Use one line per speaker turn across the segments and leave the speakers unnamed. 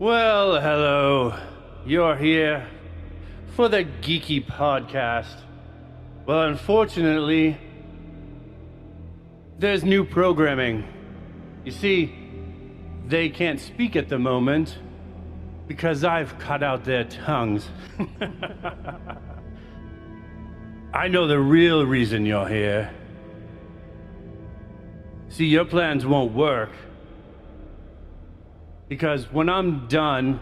Well, hello. You're here for the Geeky Podcast. Well, unfortunately, there's new programming. You see, they can't speak at the moment because I've cut out their tongues. I know the real reason you're here. See, your plans won't work. Because when I'm done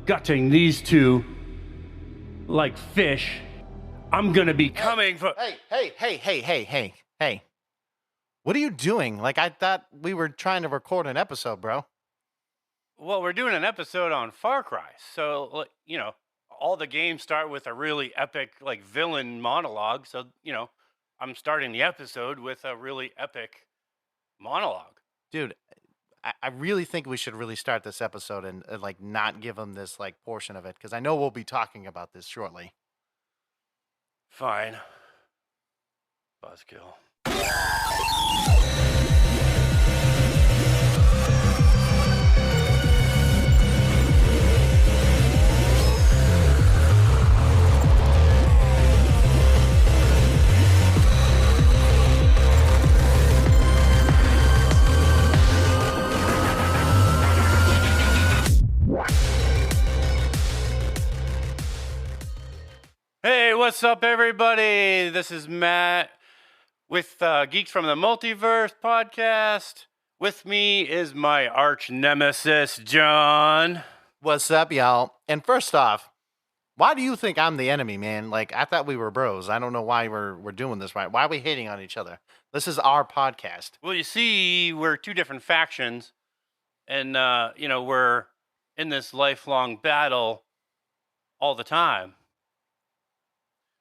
gutting these two like fish, I'm gonna be coming for...
Hey. What are you doing? Like, I thought we were trying to record an episode, bro.
Well, we're doing an episode on FARCRY. So, all the games start with a really epic, villain monologue. So, I'm starting the episode with a really epic monologue.
Dude, I really think we should really start this episode and not give them this portion of it, because I know we'll be talking about this shortly.
Fine. Buzzkill. Hey, what's up, everybody? This is Matt with Geeks From The Multiverse podcast. With me is my arch nemesis, John.
What's up, y'all? And first off, why do you think I'm the enemy, man? I thought we were bros. I don't know why we're doing this right. Why are we hating on each other? This is our podcast.
Well, you see, we're two different factions, and, we're in this lifelong battle all the time.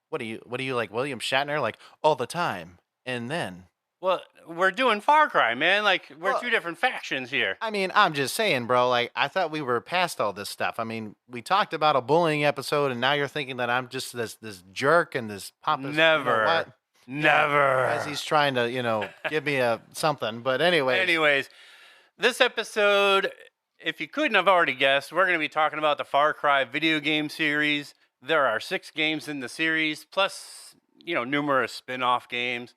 What are you like William Shatner, all the time? And then?
Well, we're doing FARCRY, man. We're two different factions here.
I mean, I'm just saying, bro, I thought we were past all this stuff. I mean, we talked about a bullying episode, and now you're thinking that I'm just this jerk and this pompous...
Never. Never.
As he's trying to, give me something. But
Anyways, this episode, if you couldn't have already guessed, we're going to be talking about the Far Cry video game series. There are 6 games in the series, plus, numerous spin-off games.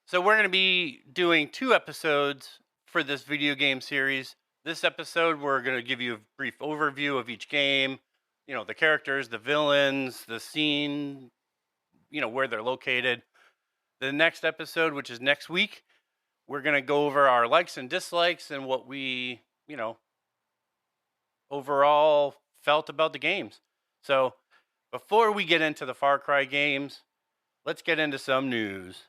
So we're going to be doing 2 episodes for this video game series. This episode, we're going to give you a brief overview of each game, the characters, the villains, the scene, where they're located. The next episode, which is next week, we're going to go over our likes and dislikes and what we, overall felt about the games. So, before we get into the Far Cry games, let's get into some news.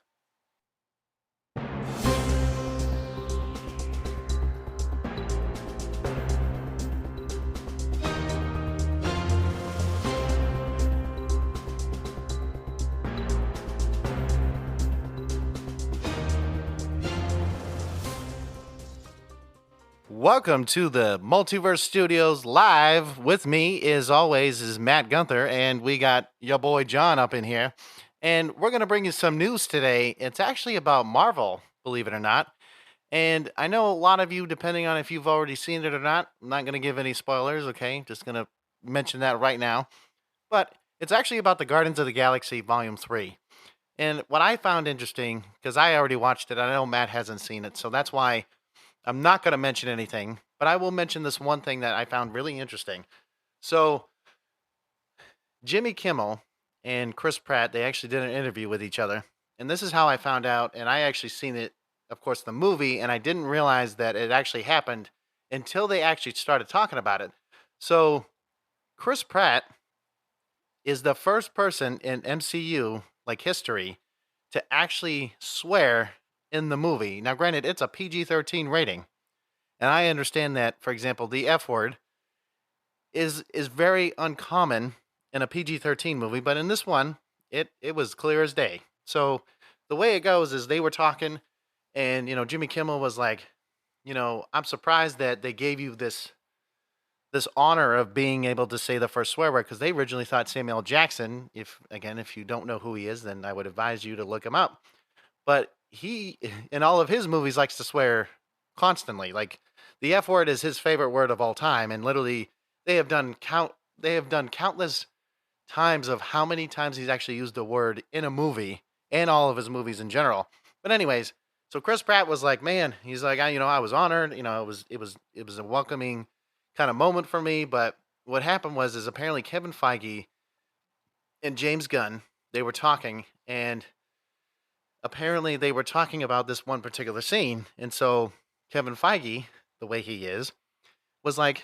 Welcome to the Multiverse Studios live. With me, as always, is Matt Gunther, and we got your boy John up in here. And we're going to bring you some news today. It's actually about Marvel, believe it or not. And I know a lot of you, depending on if you've already seen it or not, I'm not going to give any spoilers, okay? Just going to mention that right now. But it's actually about the Guardians of the Galaxy Volume 3. And what I found interesting, because I already watched it, I know Matt hasn't seen it, so that's why I'm not going to mention anything, but I will mention this one thing that I found really interesting. So, Jimmy Kimmel and Chris Pratt, they actually did an interview with each other. And this is how I found out, and I actually seen it, of course, the movie, and I didn't realize that it actually happened until they actually started talking about it. So, Chris Pratt is the first person in MCU, history, to actually swear in the movie. Now, granted, it's a PG-13 rating, and I understand that, for example, the F word is very uncommon in a PG-13 movie, but in this one, it was clear as day. So the way it goes is they were talking, and Jimmy Kimmel was like, I'm surprised that they gave you this honor of being able to say the first swear word, because they originally thought Samuel L. Jackson. If you don't know who he is, then I would advise you to look him up. But he, in all of his movies, likes to swear constantly. the F word is his favorite word of all time, and literally they have done countless times of how many times he's actually used the word in a movie and all of his movies in general. But anyways, so Chris Pratt was like, man, he's like, I was honored. It was a welcoming kind of moment for me. But what happened was, is apparently Kevin Feige and James Gunn, they were talking, and apparently they were talking about this one particular scene. And so Kevin Feige, the way he is, was like,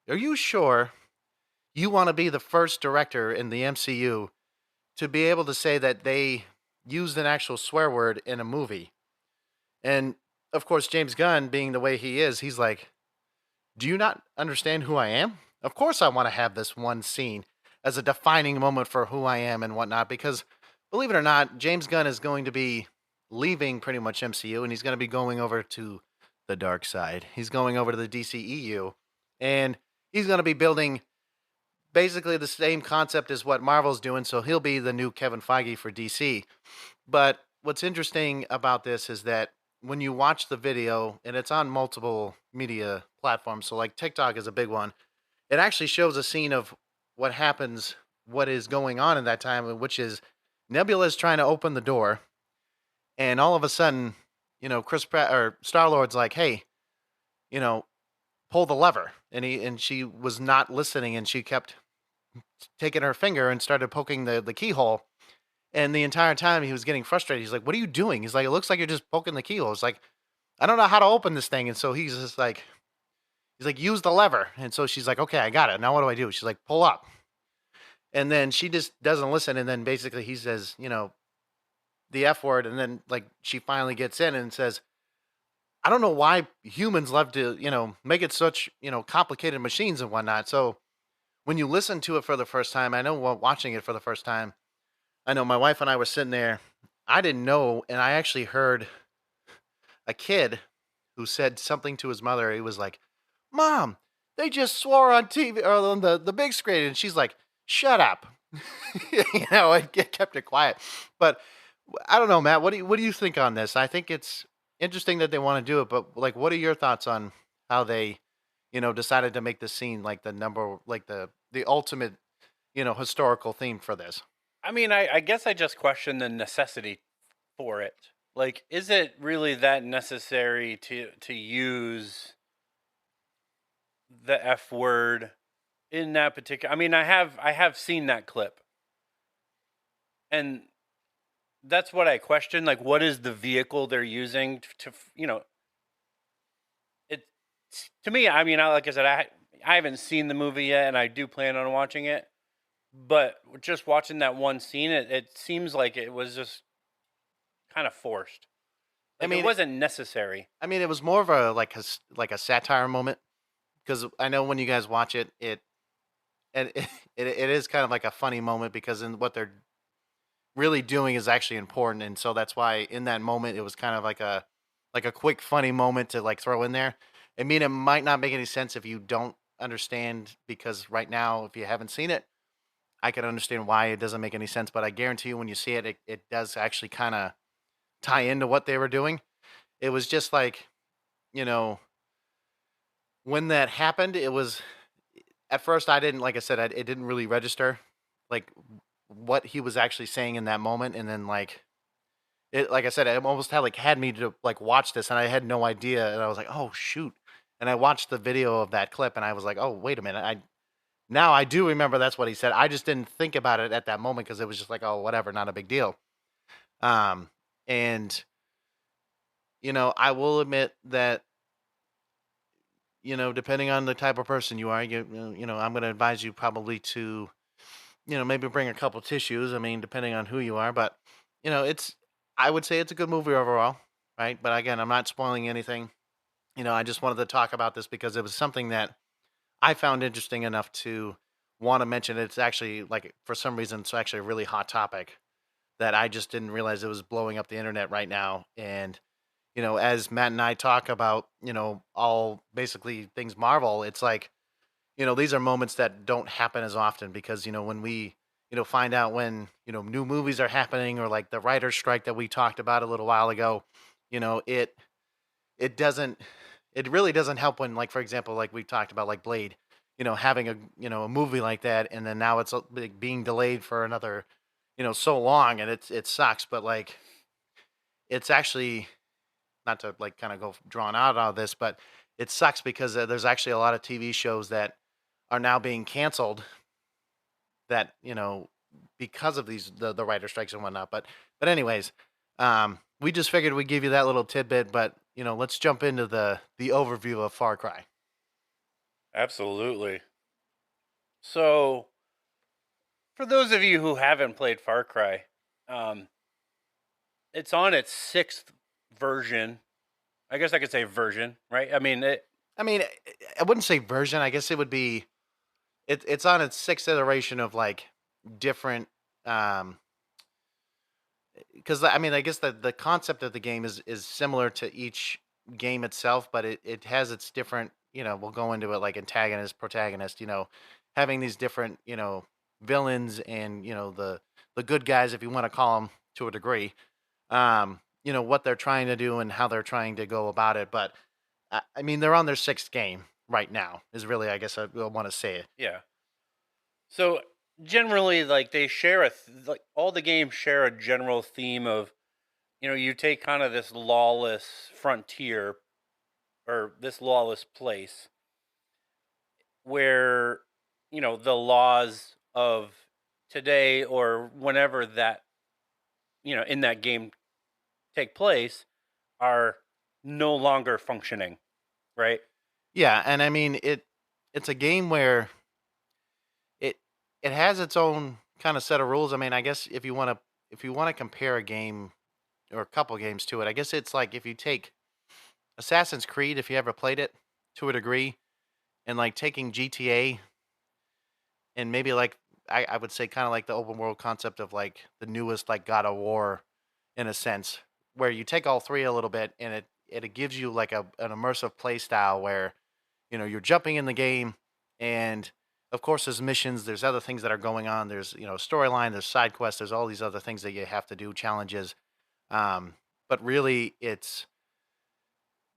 are you sure you want to be the first director in the MCU to be able to say that they used an actual swear word in a movie? And of course, James Gunn, being the way he is, he's like, do you not understand who I am? Of course, I want to have this one scene as a defining moment for who I am and whatnot, because believe it or not, James Gunn is going to be leaving pretty much MCU and he's going to be going over to the dark side. He's going over to the DCEU and he's going to be building basically the same concept as what Marvel's doing. So he'll be the new Kevin Feige for DC. But what's interesting about this is that when you watch the video, and it's on multiple media platforms, so like TikTok is a big one, it actually shows a scene of what happens, what is going on in that time, which is Nebula is trying to open the door, and all of a sudden, Chris Pratt or Star Lord's like, "Hey, you know, pull the lever," and she was not listening, and she kept taking her finger and started poking the keyhole. And the entire time he was getting frustrated. He's like, "What are you doing?" He's like, "It looks like you're just poking the keyhole." It's like, "I don't know how to open this thing." And so he's like, "Use the lever." And so she's like, "Okay, I got it. Now what do I do?" She's like, "Pull up." And then she just doesn't listen. And then basically he says, the F word. And then like she finally gets in and says, "I don't know why humans love to, make it such, complicated machines and whatnot." So when you listen to it for the first time, I know watching it for the first time, I know my wife and I were sitting there. I didn't know, and I actually heard a kid who said something to his mother. He was like, "Mom, they just swore on TV or on the big screen," and she's like, "Shut up." It kept it quiet. But I don't know, Matt. What do you think on this? I think it's interesting that they want to do it, but like, what are your thoughts on how they, decided to make the scene like the ultimate, historical theme for this?
I mean, I guess I just question the necessity for it. Like, is it really that necessary to use the F word in that particular? I mean, I have seen that clip, and that's what I question. Like, what is the vehicle they're using it? To me, I mean, like I said, I haven't seen the movie yet, and I do plan on watching it. But just watching that one scene, it seems like it was just kind of forced.
I
Like it
mean,
wasn't necessary.
I mean, it was more of a like a satire moment because I know when you guys watch it, it is kind of like a funny moment because in what they're really doing is actually important, and so that's why in that moment it was kind of like a quick funny moment to like throw in there. I mean, it might not make any sense if you don't understand because right now, if you haven't seen it, I can understand why it doesn't make any sense. But I guarantee you, when you see it, it does actually kind of tie into what they were doing. It was just like you know when that happened, it was at first I didn't like I said it didn't really register like what he was actually saying in that moment, and then like I said, it almost had me to like watch this, and I had no idea, and I was like, oh shoot, and I watched the video of that clip, and I was like, oh wait a minute, I do remember that's what he said. I just didn't think about it at that moment because it was just like, oh whatever, not a big deal. Um, and I will admit that depending on the type of person you are, I'm going to advise you probably to, maybe bring a couple tissues. I mean, depending on who you are, but I would say it's a good movie overall, right? But again, I'm not spoiling anything. I just wanted to talk about this because it was something that I found interesting enough to want to mention. It's actually like for some reason, it's actually a really hot topic that I just didn't realize it was blowing up the internet right now. And as Matt and I talk about, all basically things Marvel, it's like, these are moments that don't happen as often because, when we, find out when, new movies are happening or like the writer's strike that we talked about a little while ago, it doesn't, it really doesn't help when, like, for example, like we talked about, like Blade, having a movie like that, and then now it's like being delayed for another, so long, and it sucks. But like, it's actually not to like kind of go drawn out of this, but it sucks because there's actually a lot of TV shows that are now being canceled that because of the writer strikes and whatnot. But anyways, we just figured we'd give you that little tidbit. But let's jump into the overview of Far Cry.
Absolutely. So, for those of you who haven't played Far Cry, um, it's on its sixth version. I guess I could say version, right?
I mean, I wouldn't say version. I guess it would be. It's on its sixth iteration of like different. Because I mean, I guess the concept of the game is similar to each game itself, but it has its different. We'll go into it like antagonist, protagonist. Having these different villains and the good guys, if you want to call them to a degree. What they're trying to do and how they're trying to go about it. But I mean, they're on their sixth game right now. Is really, I guess, I want to say it.
yeah. So generally, like they share like all the games share a general theme of, you take kind of this lawless frontier or this lawless place where the laws of today or whenever that in that game take place are no longer functioning, right?
Yeah, and I mean it's a game where it it has its own kind of set of rules. I mean, I guess if you want to compare a game or a couple games to it, I guess it's like if you take Assassin's Creed, if you ever played it to a degree, and like taking GTA and maybe like I would say kind of like the open world concept of like the newest like God of War in a sense, where you take all three a little bit and it gives you like an immersive play style where you're jumping in the game, and of course there's missions, there's other things that are going on, there's storyline, there's side quests, there's all these other things that you have to do, challenges. But really it's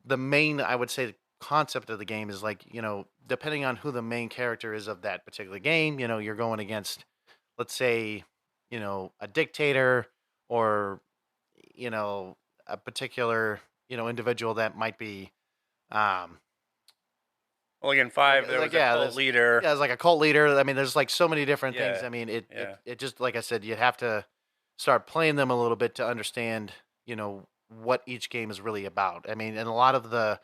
the main, I would say, concept of the game is like depending on who the main character is of that particular game, you're going against, let's say, a dictator, or you know a particular individual that might be um
Well, again, five, there
like
was a
yeah
cult
there's
leader.
yeah, it's like a cult leader. I mean, there's like so many different things.
Yeah,
I mean, it, it
yeah.
it just, like I said, you have to start playing them a little bit to understand what each game is really about. I mean, and a lot of the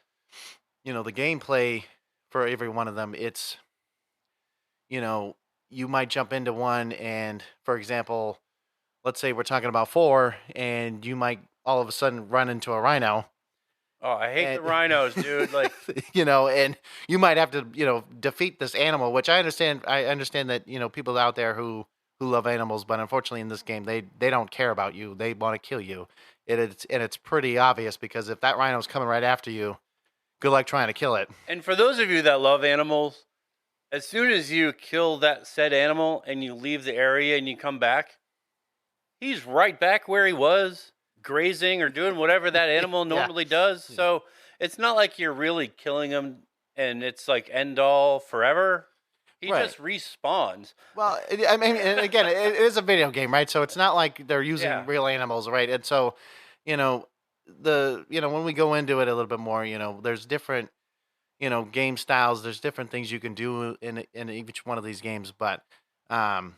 gameplay for every one of them, it's you know you might jump into one, and for example, let's say we're talking about four, and you might all of a sudden run into a rhino.
Oh, I hate
And
the rhinos, dude. Like,
and you might have to defeat this animal, which I understand that people out there who love animals, but unfortunately in this game they don't care about you, they want to kill you. And it's pretty obvious, because if that rhino's coming right after you, good luck trying to kill it.
and for those of you that love animals, as soon as you kill that said animal and you leave the area and you come back, he's right back where he was, grazing or doing whatever that animal
Yeah.
normally does. So it's not like you're really killing him and it's like end all forever. He
Right.
just respawns.
Well, I mean, and again, it is a video game, right? So it's not like they're using
Yeah.
real animals, right? And so, you know, when we go into it a little bit more, there's different, game styles. There's different things you can do in each one of these games. But um,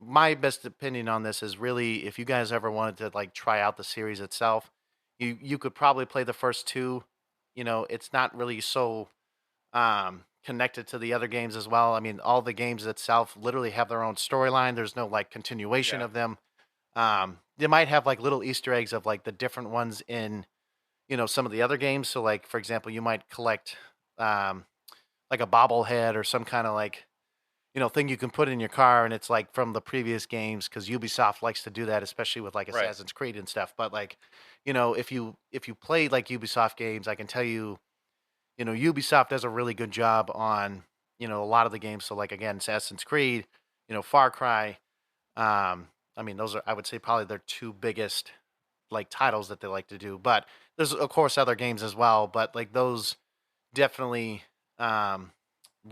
my best opinion on this is really, if you guys ever wanted to like try out the series itself, you could probably play the first two. It's not really so connected to the other games as well. I mean, all the games itself literally have their own storyline. There's no like continuation
Yeah.
of them. They might have like little Easter eggs of like the different ones in some of the other games. So like, for example, you might collect um like a bobblehead or some kind of like thing you can put in your car, and it's like from the previous games, because Ubisoft likes to do that, especially with like
Right.
Assassin's Creed and stuff. But like, if you play like Ubisoft games, I can tell you, Ubisoft does a really good job on a lot of the games. So like, again, Assassin's Creed, Far Cry. I mean, those are, I would say, probably their two biggest like titles that they like to do. But there's of course other games as well. But like those. definitely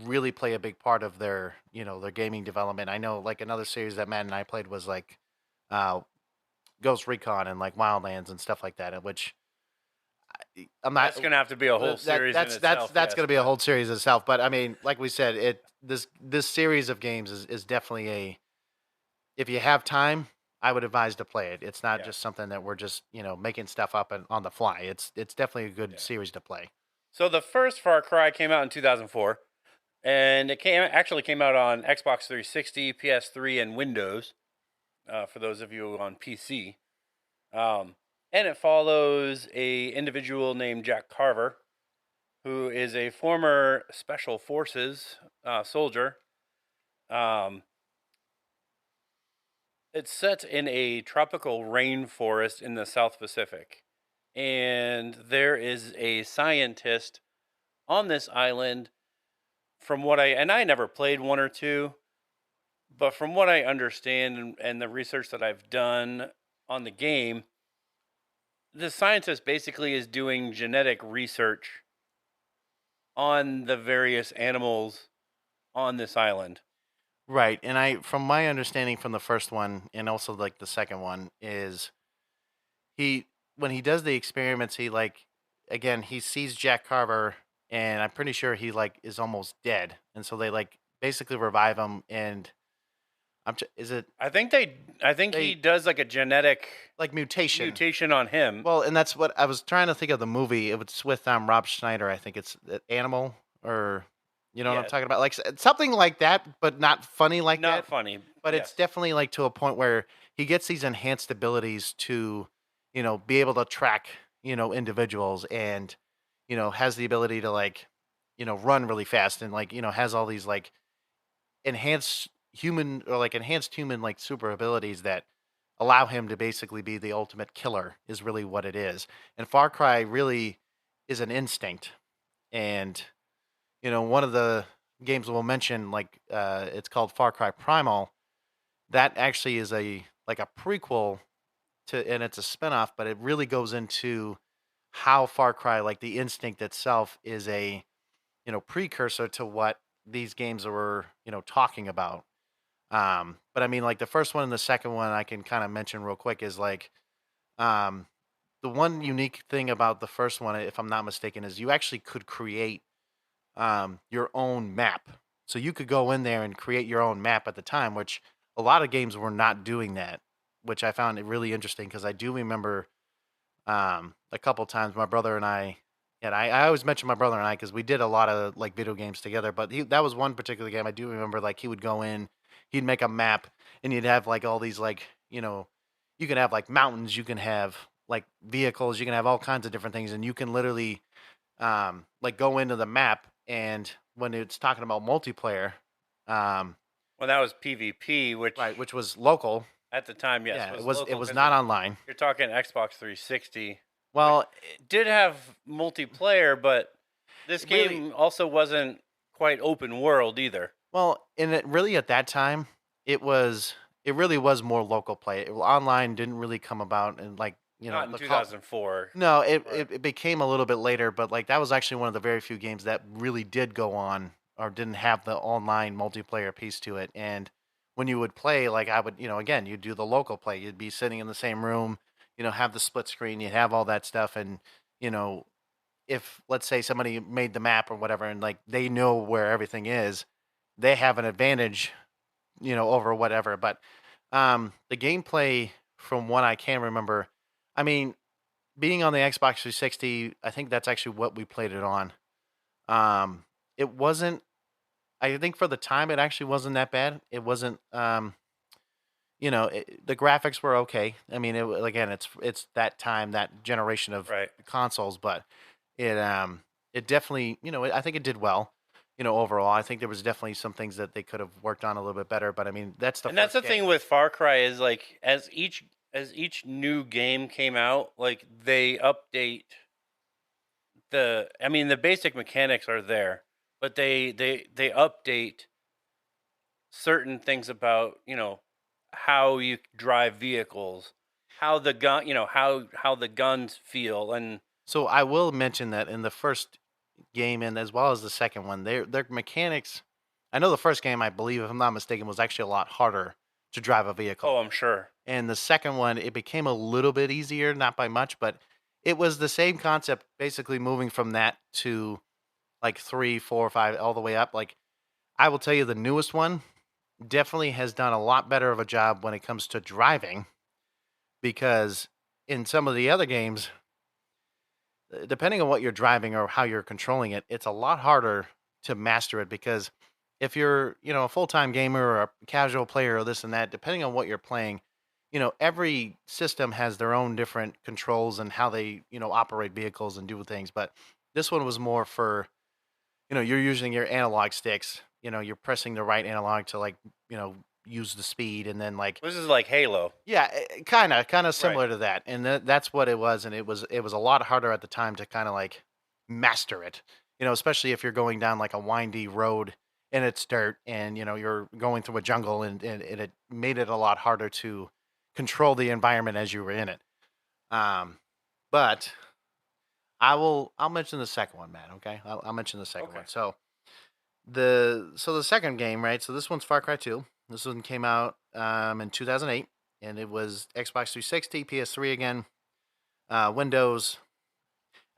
really play a big part of their their gaming development. I know like another series that Matt and I played was like uh, Ghost Recon and like Wildlands and stuff like that, in which I'm not.
That's gonna have to be a whole
That
series in
that's
itself.
that's
Yes,
going to be a
but
whole series itself. But I mean, like we said, this series of games is definitely a, if you have time, I would advise to play it. It's not
yeah,
just something that we're just making stuff up and on the fly. It's definitely a good
yeah.
series to play.
So the first Far Cry came out in 2004, and it came out on Xbox 360, PS3, and Windows. For those of you on PC, um, and it follows a individual named Jack Carver, who is a former Special Forces soldier. Um, it's set in a tropical rainforest in the South Pacific, and there is a scientist on this island. From what I never played one or two, but from what I understand and the research that I've done on the game, the scientist basically is doing genetic research on the various animals on this island.
Right, and from my understanding from the first one and also like the second one is he when he does the experiments, he like again he sees Jack Carver, and I'm pretty sure he like is almost dead, and so they like basically revive him, and is it
I think he
they
does like a genetic
like mutation.
mutation on him.
Well, and that's what I was trying to think of the movie. It was with Rob Schneider. I think it's Animal, or you know what I'm
Yeah,
talking about, like something like that, but not funny like
not
that.
funny.
But it's
Yes.
definitely like to a point where he gets these enhanced abilities to, be able to track, individuals, and has the ability to like, run really fast, and like has all these like enhanced human like super abilities that allow him to basically be the ultimate killer is really what it is. And Far Cry really is an instinct. And one of the games we'll mention, like it's called Far Cry Primal. That actually is a like a prequel to, and it's a spinoff, but it really goes into how Far Cry, like the instinct itself, is a precursor to what these games were talking about. But I mean, like the first one and the second one, I can kind of mention real quick is like, um, the one unique thing about the first one, if I'm not mistaken, is you actually could create your own map. So you could go in there and create your own map at the time, which a lot of games were not doing that, which I found it really interesting because I do remember a couple times my brother and I always mention my brother and I because we did a lot of like video games together. But that was one particular game I do remember. Like he would go in, he'd make a map, and you'd have like all these like you can have like mountains, you can have like vehicles, you can have all kinds of different things, and you can literally like go into the map, and when it's talking about multiplayer, um,
Well, that was PvP, which
right, which was local.
at the time, yes,
Yeah,
was
it
local
was
because
not online.
you're talking Xbox 360, which
Well,
did have multiplayer, but this
it really
game also wasn't quite open world either.
well, and it really at that time it was it really was more local play. Online didn't really come about, and like
Not in
the call.
2004.
No,
Right.
it became a little bit later, but like that was actually one of the very few games that really did go on or didn't have the online multiplayer piece to it. And when you would play, like I would, again, you'd do the local play. You'd be sitting in the same room, have the split screen, you'd have all that stuff, and you know, if let's say somebody made the map or whatever, and like they know where everything is, they have an advantage, over whatever. But the gameplay, from what I can remember, I mean, being on the Xbox 360, I think that's actually what we played it on. Um, it wasn't. I think for the time, it actually wasn't that bad. It wasn't. The graphics were okay. I mean, again, it's that time, that generation of
Right.
consoles, but it it definitely, I think it did well. Overall, I think there was definitely some things that they could have worked on a little bit better. But I mean, that's the
And that's
first
the thing
game.
with Far Cry is like as each new game came out, like they update the basic mechanics are there, but they update certain things about, how you drive vehicles, how the gun, how the guns feel and
So I will mention that in the first game and as well as the second one, their mechanics. I know the first game, I believe, if I'm not mistaken, was actually a lot harder to drive a vehicle.
Oh, I'm sure.
And the second one, it became a little bit easier, not by much, but it was the same concept, basically moving from that to like 3, 4, 5, all the way up. Like I will tell you, the newest one definitely has done a lot better of a job when it comes to driving because in some of the other games, depending on what you're driving or how you're controlling it, it's a lot harder to master it because if you're, a full-time gamer or a casual player or this and that, depending on what you're playing, every system has their own different controls and how they, operate vehicles and do things. But this one was more for, you're using your analog sticks, you're pressing the right analog to like, use the speed and then like
This is like Halo.
yeah, kind of
Right.
similar to that, and that's what it was, and it was a lot harder at the time to kind of like master it, especially if you're going down like a windy road and it's dirt, and you're going through a jungle, and it made it a lot harder to control the environment as you were in it. Um, but I'll mention the second one, man. Okay, I'll mention the second
Okay.
one. So the second game, right? So this one's Far Cry 2. This one came out in 2008, and it was Xbox 360, PS3 again, Windows.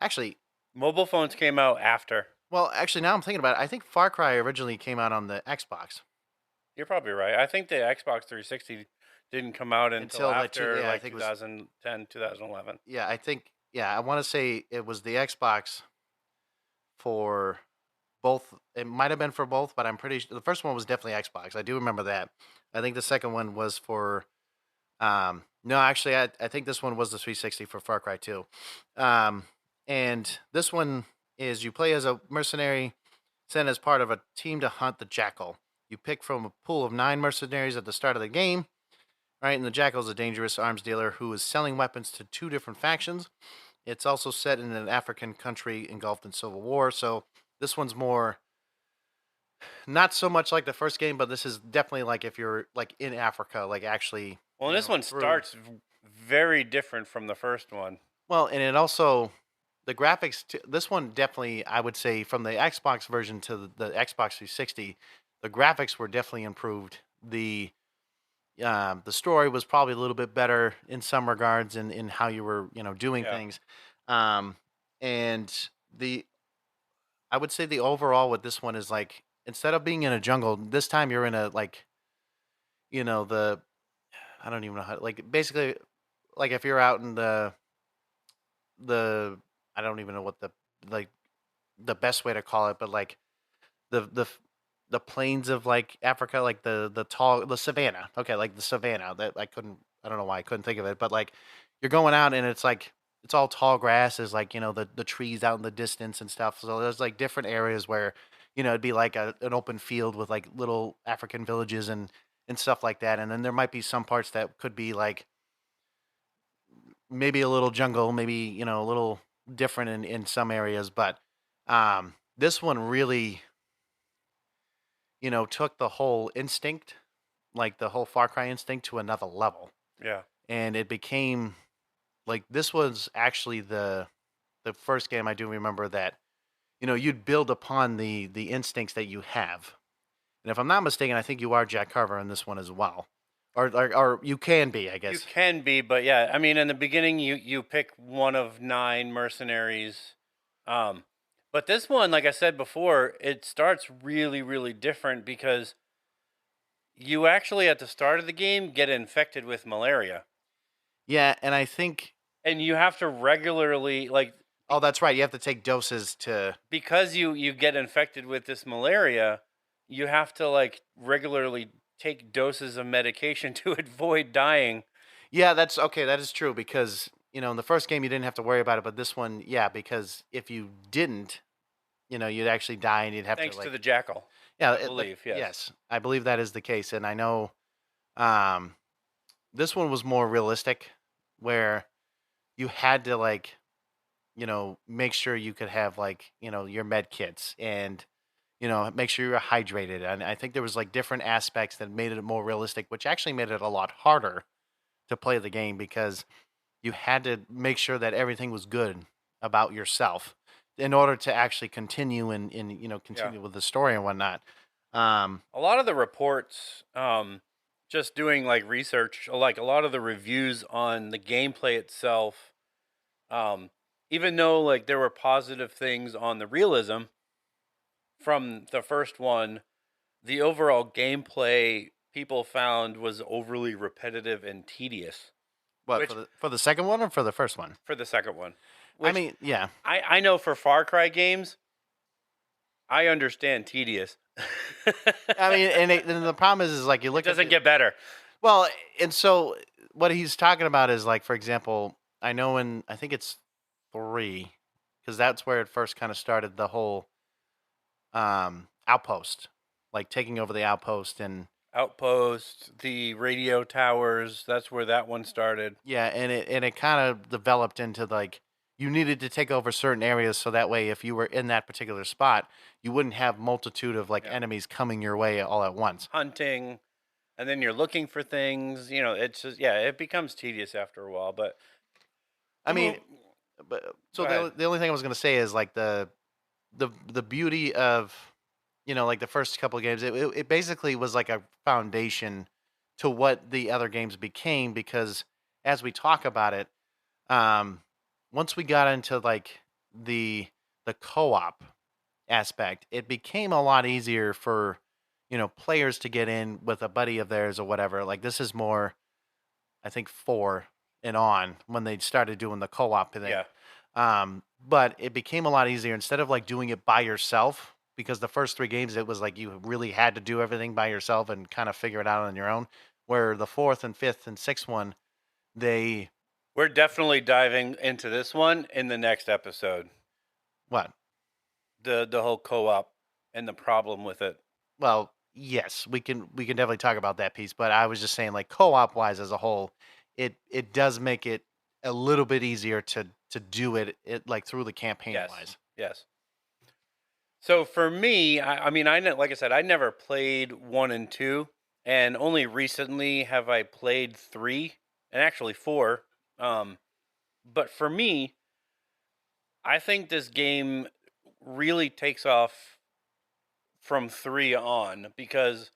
Actually,
Mobile phones came out after.
well, actually, now I'm thinking about it. I think Far Cry originally came out on the Xbox
You're probably right. I think the Xbox 360 didn't come out until
until
after
yeah, I
like
think it was
2010, 2011.
yeah, I want to say it was the Xbox for both. It might have been for both, but I'm pretty sure the first one was definitely Xbox. I do remember that. I think the second one was for no, actually, I think this one was the 360 for Far Cry 2. Um, and this one is you play as a mercenary sent as part of a team to hunt the Jackal. You pick from a pool of 9 mercenaries at the start of the game, right? And the Jackal is a dangerous arms dealer who is selling weapons to 2 different factions. It's also set in an African country engulfed in civil war. So this one's more not so much like the first game, but this is definitely like if you're like in Africa, like actually,
Well, and this one
through.
starts very different from the first one.
Well, and it also the graphics. This one definitely, I would say, from the Xbox version to the Xbox 360, the graphics were definitely improved. The story was probably a little bit better in some regards in how you were doing
Yeah.
things, um, and the I would say the overall with this one is like instead of being in a jungle, this time you're in a like the I don't even know how like basically like if you're out in the I don't even know what like the best way to call it, but like the the plains of like Africa, like the savannah. Okay, like the savannah. That I don't know why I couldn't think of it, but like you're going out and it's like it's all tall grass. Is like the trees out in the distance and stuff. So there's like different areas where it'd be like an open field with like little African villages and stuff like that. And then there might be some parts that could be like maybe a little jungle, maybe a little different in some areas, but this one really took the whole instinct, like the whole Far Cry instinct, to another level,
Yeah.
and it became like this was actually the first game I do remember that you'd build upon the instincts that you have, and if I'm not mistaken, I think you are Jack Carver in this one as well, or you can be, I
You
guess.
can be, but yeah, I mean, in the beginning, you pick one of 9 mercenaries. Um, but this one, like I said before, it starts really, really different because you actually at the start of the game get infected with malaria,
Yeah, and I think
and you have to regularly
oh, that's right. You have to take doses to.
because you get infected with this malaria, you have to like regularly take doses of medication to avoid dying.
Yeah, that's okay. That is true because in the first game you didn't have to worry about it, but this one, yeah, because if you didn't, you'd actually die and you'd have to
Thanks to
like,
the jackal,
yeah,
I believe. Yes.
yes, I believe that is the case, and I know, um, this one was more realistic, where you had to like, make sure you could have like, your med kits and make sure you're hydrated, and I think there was like different aspects that made it more realistic, which actually made it a lot harder to play the game because you had to make sure that everything was good about yourself in order to actually continue and
Yeah.
continue with the story and whatnot. Um,
A lot of the reports, just doing like research, like a lot of the reviews on the gameplay itself, um, even though like there were positive things on the realism from the first one, the overall gameplay people found was overly repetitive and tedious.
what
Which
for the second one or for the first one?
for the second one,
I
which
mean, yeah.
I know for Far Cry games, I understand tedious.
I mean, and the problem is like you
It
look at
doesn't get better.
well, and so what he's talking about is like, for example, I know in I think it's 3 because that's where it first kind of started the whole outpost, like taking over the outpost and
Outpost, the radio towers, that's where that one started.
yeah, and it kind of developed into like you needed to take over certain areas so that way if you were in that particular spot, you wouldn't have multitude of like
Yeah.
enemies coming your way all at once.
Hunting, and then you're looking for things, it's just yeah, it becomes tedious after a while, but
I mean,
go
but so
ahead.
the only thing I was going to say is like the beauty of like the first couple of games it basically was like a foundation to what the other games became because as we talk about it um once we got into like the co-op aspect it became a lot easier for players to get in with a buddy of theirs or whatever. Like this is more I think 4 and on when they started doing the co-op thing.
Yeah.
But it became a lot easier instead of like doing it by yourself because the first 3 games it was like you really had to do everything by yourself and kind of figure it out on your own. Where the fourth and fifth and sixth one, they
We're definitely diving into this one in the next episode.
what?
The whole co-op and the problem with it.
Well, yes, we can definitely talk about that piece. But I was just saying like co-op wise as a whole, it does make it a little bit easier to do it like through the campaign
Yes.
wise.
Yes. So for me, I mean, like I said, I never played 1 and 2, and only recently have I played 3 and actually 4. Um, but for me, I think this game really takes off from 3 on because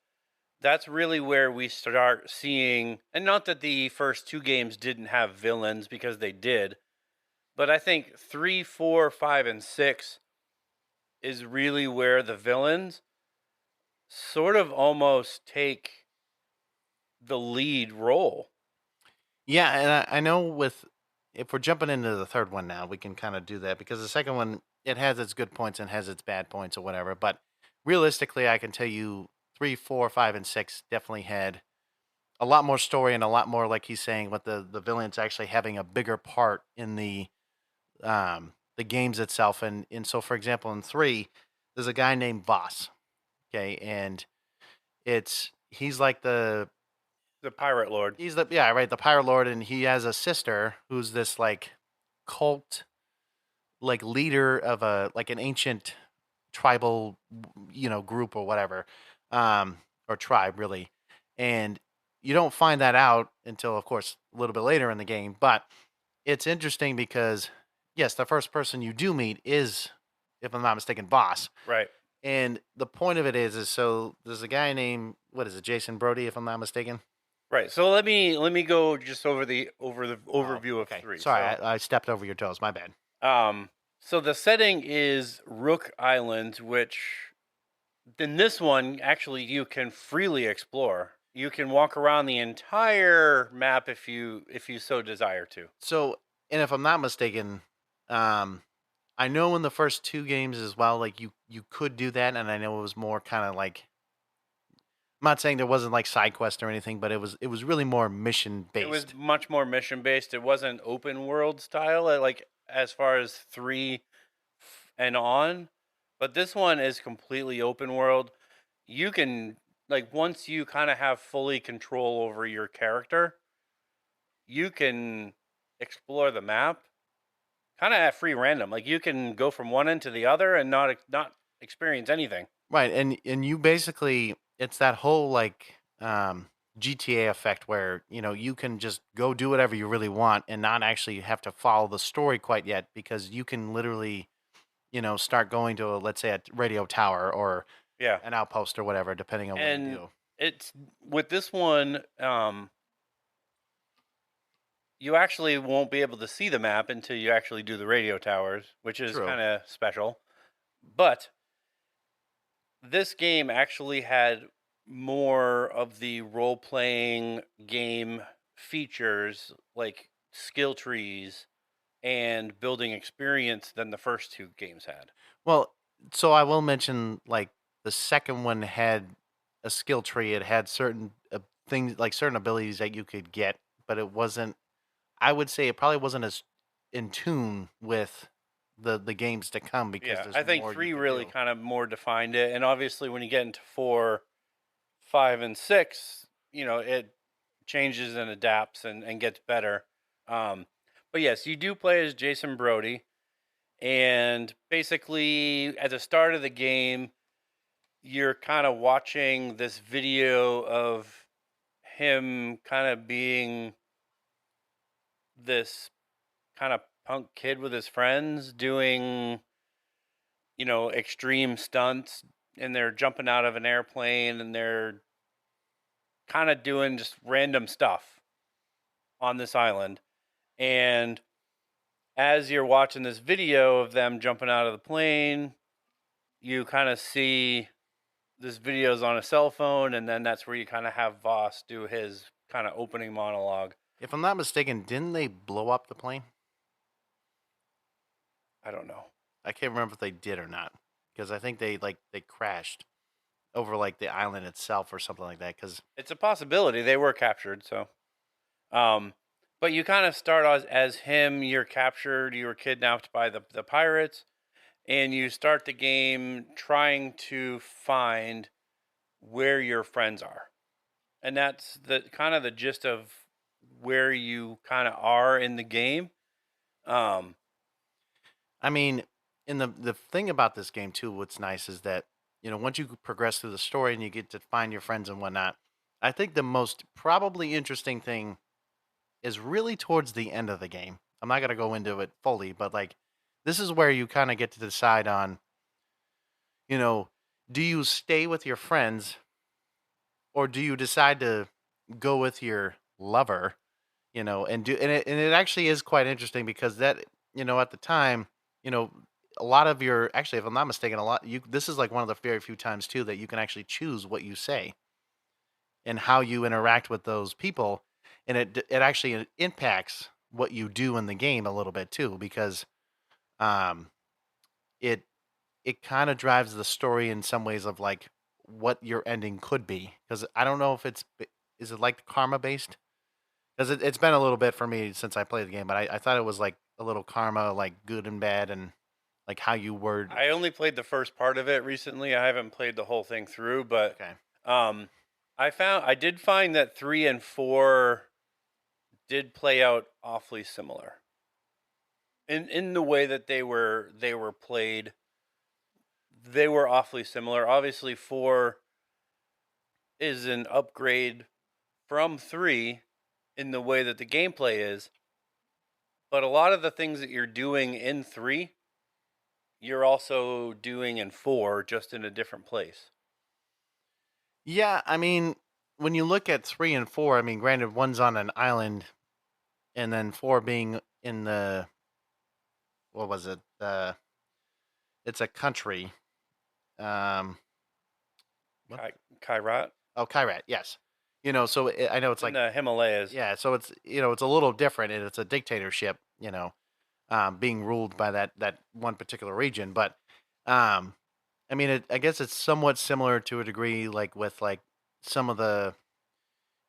that's really where we start seeing, and not that the first 2 games didn't have villains because they did, but I think 3, 4, 5, and 6 is really where the villains sort of almost take the lead role.
Yeah, and I know with if we're jumping into the third one now, we can kind of do that because the second one it has its good points and has its bad points or whatever. But realistically, I can tell you 3, 4, 5, and 6 definitely had a lot more story and a lot more, like he's saying, with the villains actually having a bigger part in the games itself. And so, for example, in 3, there's a guy named Voss. Okay, and he's like
The Pirate Lord.
he's the yeah right the pirate lord, and he has a sister who's this like cult like leader of a like an ancient tribal group or whatever, or tribe really, and you don't find that out until of course a little bit later in the game. But it's interesting because yes, the first person you do meet is, if I'm not mistaken, Voss.
Right.
And the point of it is so there's a guy named, what is it, Jason Brody, if I'm not mistaken.
Right. So let me go just over the overview of
Okay,
3.
sorry,
So
I stepped over your toes, my bad.
so the setting is Rook Island, which in this one actually you can freely explore. You can walk around the entire map if you so desire to.
So, and if I'm not mistaken, I know in the first 2 games as well, like you could do that, and I know it was more kind of like, I'm not saying there wasn't like side quest or anything, but it was really more mission
It was
based.
much more mission based. It wasn't open world style, like as far as 3 and on. But this one is completely open world. You can, like, once you kind of have fully control over your character, you can explore the map kind of at free random. Like you can go from one end to the other and not experience anything.
Right, and you basically it's that whole like GTA effect where you can just go do whatever you really want and not actually have to follow the story quite yet because you can literally start going to let's say a radio tower or
Yeah.
an outpost or whatever, depending on what you
And
do.
it's with this one, you actually won't be able to see the map until you actually do the radio towers, which is
True.
kind of special. But this game actually had more of the role playing game features like skill trees and building experience than the first two games had.
Well, so I will mention like the second one had a skill tree. It had certain things like certain abilities that you could get, but it wasn't. I would say it probably wasn't as in tune with the games to come because
Yeah,
there's
I think
more you
3
could
really
do.
kind of more defined it. And obviously, when you get into 4, 5, and 6, it changes and adapts and gets better. Um, but yes, you do play as Jason Brody. And basically, at the start of the game, you're kind of watching this video of him kind of being this kind of punk kid with his friends doing, extreme stunts, and they're jumping out of an airplane and they're kind of doing just random stuff on this island. And as you're watching this video of them jumping out of the plane, you kind of see this video's on a cell phone, and then that's where you kind of have Voss do his kind of opening monologue.
If I'm not mistaken, didn't they blow up the plane?
I don't know.
I can't remember if they did or not because I think they crashed over like the island itself or something like that. Because
It's a possibility they were captured. So, um, but you kind of start as him. You're captured. You were kidnapped by the pirates, and you start the game trying to find where your friends are, and that's the kind of the gist of where you kind of are in the game. Um,
I mean, in the thing about this game too, what's nice is that once you progress through the story and you get to find your friends and whatnot, I think the most probably interesting thing is really towards the end of the game. I'm not gonna go into it fully, but like this is where you kind of get to decide on, you know, do you stay with your friends or do you decide to go with your lover, and it actually is quite interesting because that, at the time, you know, a lot of your actually if I'm not mistaken, a lot you this is like one of the very few times too that you can actually choose what you say and how you interact with those people, and it actually impacts what you do in the game a little bit too because um it it kind of drives the story in some ways of like what your ending could be because I don't know if is it like karma based because it's been a little bit for me since I played the game, but I thought it was like a little karma, like good and bad, and like how you word.
I only played the first part of it recently. I haven't played the whole thing through, but
Okay.
um, I did find that 3 and 4 did play out awfully similar in the way that they were played. They were awfully similar. Obviously, 4 is an upgrade from 3 in the way that the gameplay is, but a lot of the things that you're doing in 3, you're also doing in 4, just in a different place.
Yeah, I mean, when you look at 3 and 4, I mean, granted, one's on an island, and then 4 being in the what was it? It's a country. Um, what?
Kairat.
Oh, Kyrat. Yes. So I know it's
It's in
like
the Himalayas.
yeah. So it's a little different, and it's a dictatorship. Being ruled by that one particular region. But um, I mean, I guess it's somewhat similar to a degree, like with like some of the,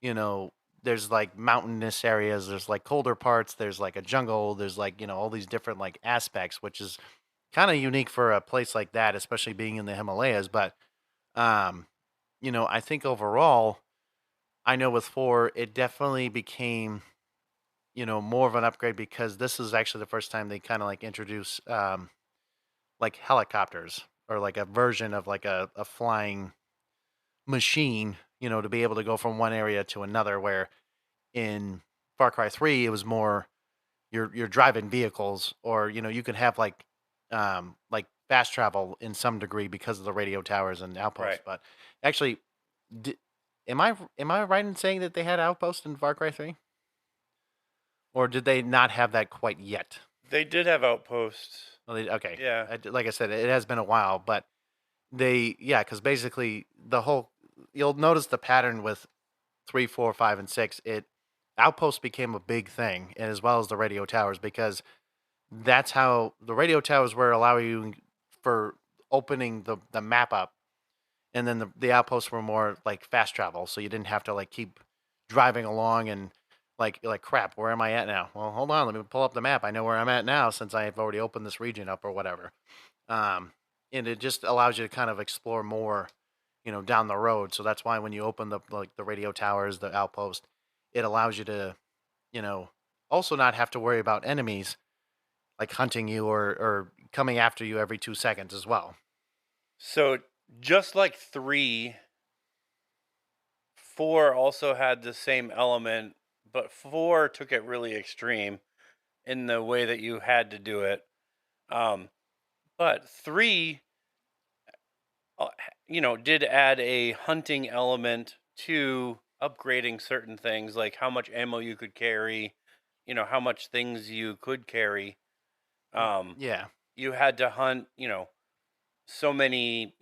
you know, there's like mountainous areas, there's like colder parts, there's like a jungle, there's like all these different like aspects, which is kind of unique for a place like that, especially being in the Himalayas. But um, I think overall, I know with 4, it definitely became more of an upgrade because this is actually the first time they kind of like introduce like helicopters or like a version of like a flying machine, to be able to go from one area to another. Where in Far Cry 3, it was more you're driving vehicles, or you can have like fast travel in some degree because of the radio towers and outposts.
Right.
But actually, di am I right in saying that they had outposts in Far Cry 3? Or did they not have that quite yet?
They did have outposts.
Well, okay.
Yeah.
Like I said, it has been a while, but yeah, because basically you'll notice the pattern with 3, 4, 5, and 6. Outposts became a big thing, and as well as the radio towers, because that's how the radio towers were allowing you for opening the map up, and then the outposts were more like fast travel, so you didn't have to like keep driving along and like crap. Where am I at now? Well, hold on, let me pull up the map. I know where I'm at now since I have already opened this region up or whatever. Um, and it just allows you to kind of explore more, down the road. So that's why when you open the radio towers, the outpost, it allows you to, you know, also not have to worry about enemies like hunting you or coming after you every 2 seconds as well.
So just like 3, 4 also had the same element, but 4 took it really extreme in the way that you had to do it. But 3, did add a hunting element to upgrading certain things, like how much ammo you could carry, how much things you could carry.
Yeah.
You had to hunt, so many,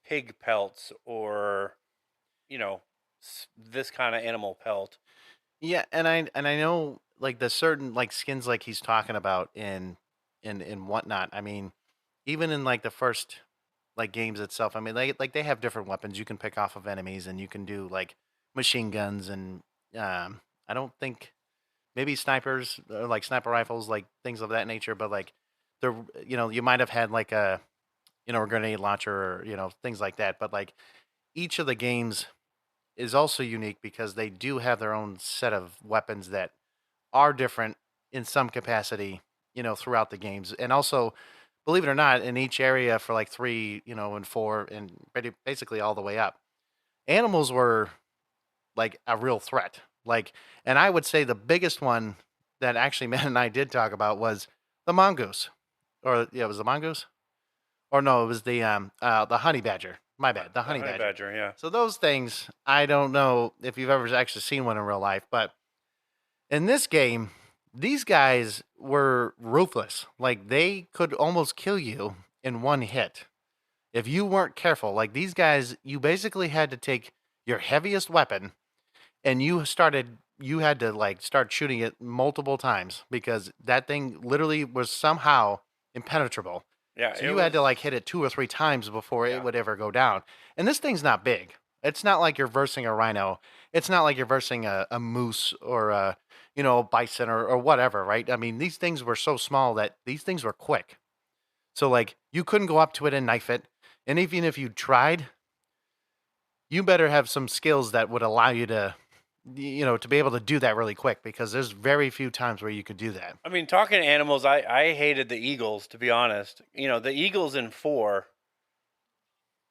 pig pelts or, this kind of animal pelt.
Yeah, and I know like the certain like skins like he's talking about in whatnot. I mean, even in like the first like games itself, I mean they have different weapons you can pick off of enemies, and you can do like machine guns and I don't think maybe snipers or like sniper rifles, like things of that nature, but like the you might have had like a grenade launcher or things like that, but like each of the games is also unique because they do have their own set of weapons that are different in some capacity, throughout the games. And also, believe it or not, in each area for like 3, and 4, and basically all the way up, animals were like a real threat. Like, and I would say the biggest one that actually Matt and I did talk about was the mongoose, or yeah, it was the mongoose, or no, it was the honey badger. My bad, the honey badger.
Yeah.
So those things, I don't know if you've ever actually seen one in real life, but in this game, these guys were ruthless. Like they could almost kill you in one hit if you weren't careful. Like these guys, you basically had to take your heaviest weapon and you had to like start shooting it multiple times because that thing literally was somehow impenetrable.
Yeah.
So you had to like hit it 2 or 3 times before it would ever go down. And this thing's not big. It's not like you're versing a rhino. It's not like you're versing a moose or a bison or whatever, right? I mean, these things were so small that these things were quick. So like you couldn't go up to it and knife it. And even if you tried, you better have some skills that would allow you to to be able to do that really quick, because there's very few times where you could do that.
I mean, talking animals, I hated the eagles, to be honest. The eagles in 4,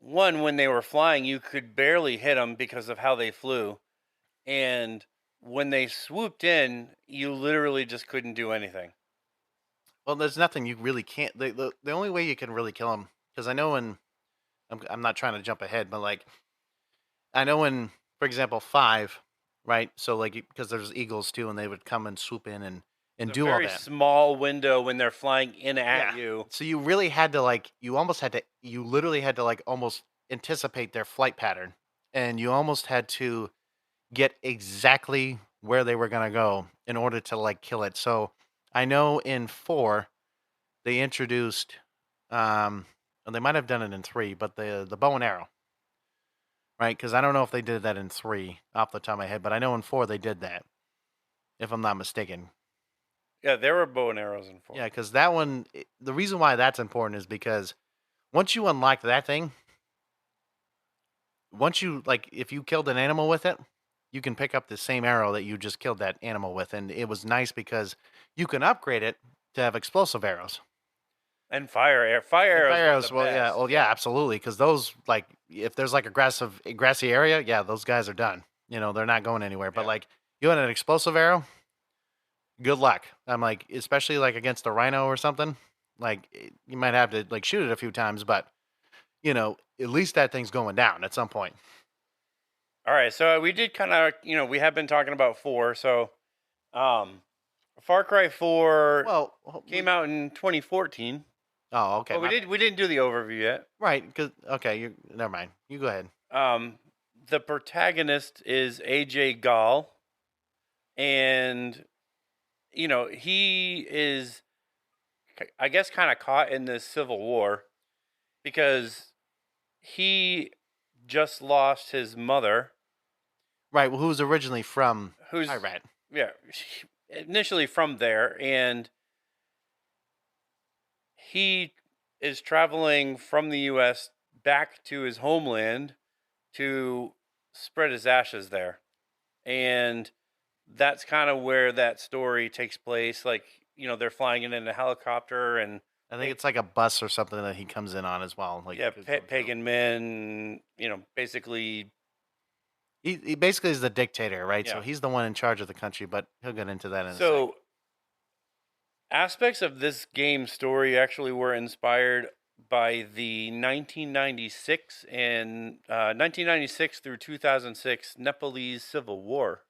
when they were flying, you could barely hit them because of how they flew. And when they swooped in, you literally just couldn't do anything.
Well, there's nothing you really can't. The only way you can really kill them, because I know I'm not trying to jump ahead, but like I know in, for example, 5, right? So like because there's eagles too, and they would come and swoop in and do all
Very
that.
small window when they're flying in at you.
So you really had to like you literally had to like almost anticipate their flight pattern, and you almost had to get exactly where they were gonna go in order to like kill it. So I know in 4 they introduced, and they might have done it in 3, but the bow and arrow, right? Because I don't know if they did that in 3 off the top of my head, but I know in 4 they did that, if I'm not mistaken.
Yeah, there were bow and arrows in 4.
Yeah, because that one, the reason why that's important is because once you unlock that thing, once you like, if you killed an animal with it, you can pick up the same arrow that you just killed that animal with, and it was nice because you can upgrade it to have explosive arrows.
And fire arrows.
Fire arrows,
The
well,
best.
yeah, absolutely. Because those, like, if there's like a grassy area, yeah, those guys are done. They're not going anywhere. But
Yeah.
like, you want an explosive arrow, good luck. I'm like, especially like against a rhino or something. Like you might have to like shoot it a few times, but at least that thing's going down at some point.
All right, so we did kind of, we have been talking about 4. So, um, Far Cry 4
Well,
came out in 2014.
oh, okay,
But
my bad.
we didn't do the overview yet.
Right, because okay, you never mind. You go ahead.
Um, the protagonist is AJ Gall, and he is, I guess, kind of caught in this civil war because he just lost his mother,
Right, well, who's originally from
who's
Iraq?
yeah, initially from there, and he is traveling from the U.S. back to his homeland to spread his ashes there, and that's kind of where that story takes place. Like, they're flying in a helicopter, and
I think it's like a bus or something that he comes in on as well. Like,
yeah, pagan men, basically,
he basically is the dictator, right? So
yeah.
he's the one in charge of the country, but he'll get into that in a second.
So aspects of this game story actually were inspired by the 1996 through 2006 Nepalese Civil War,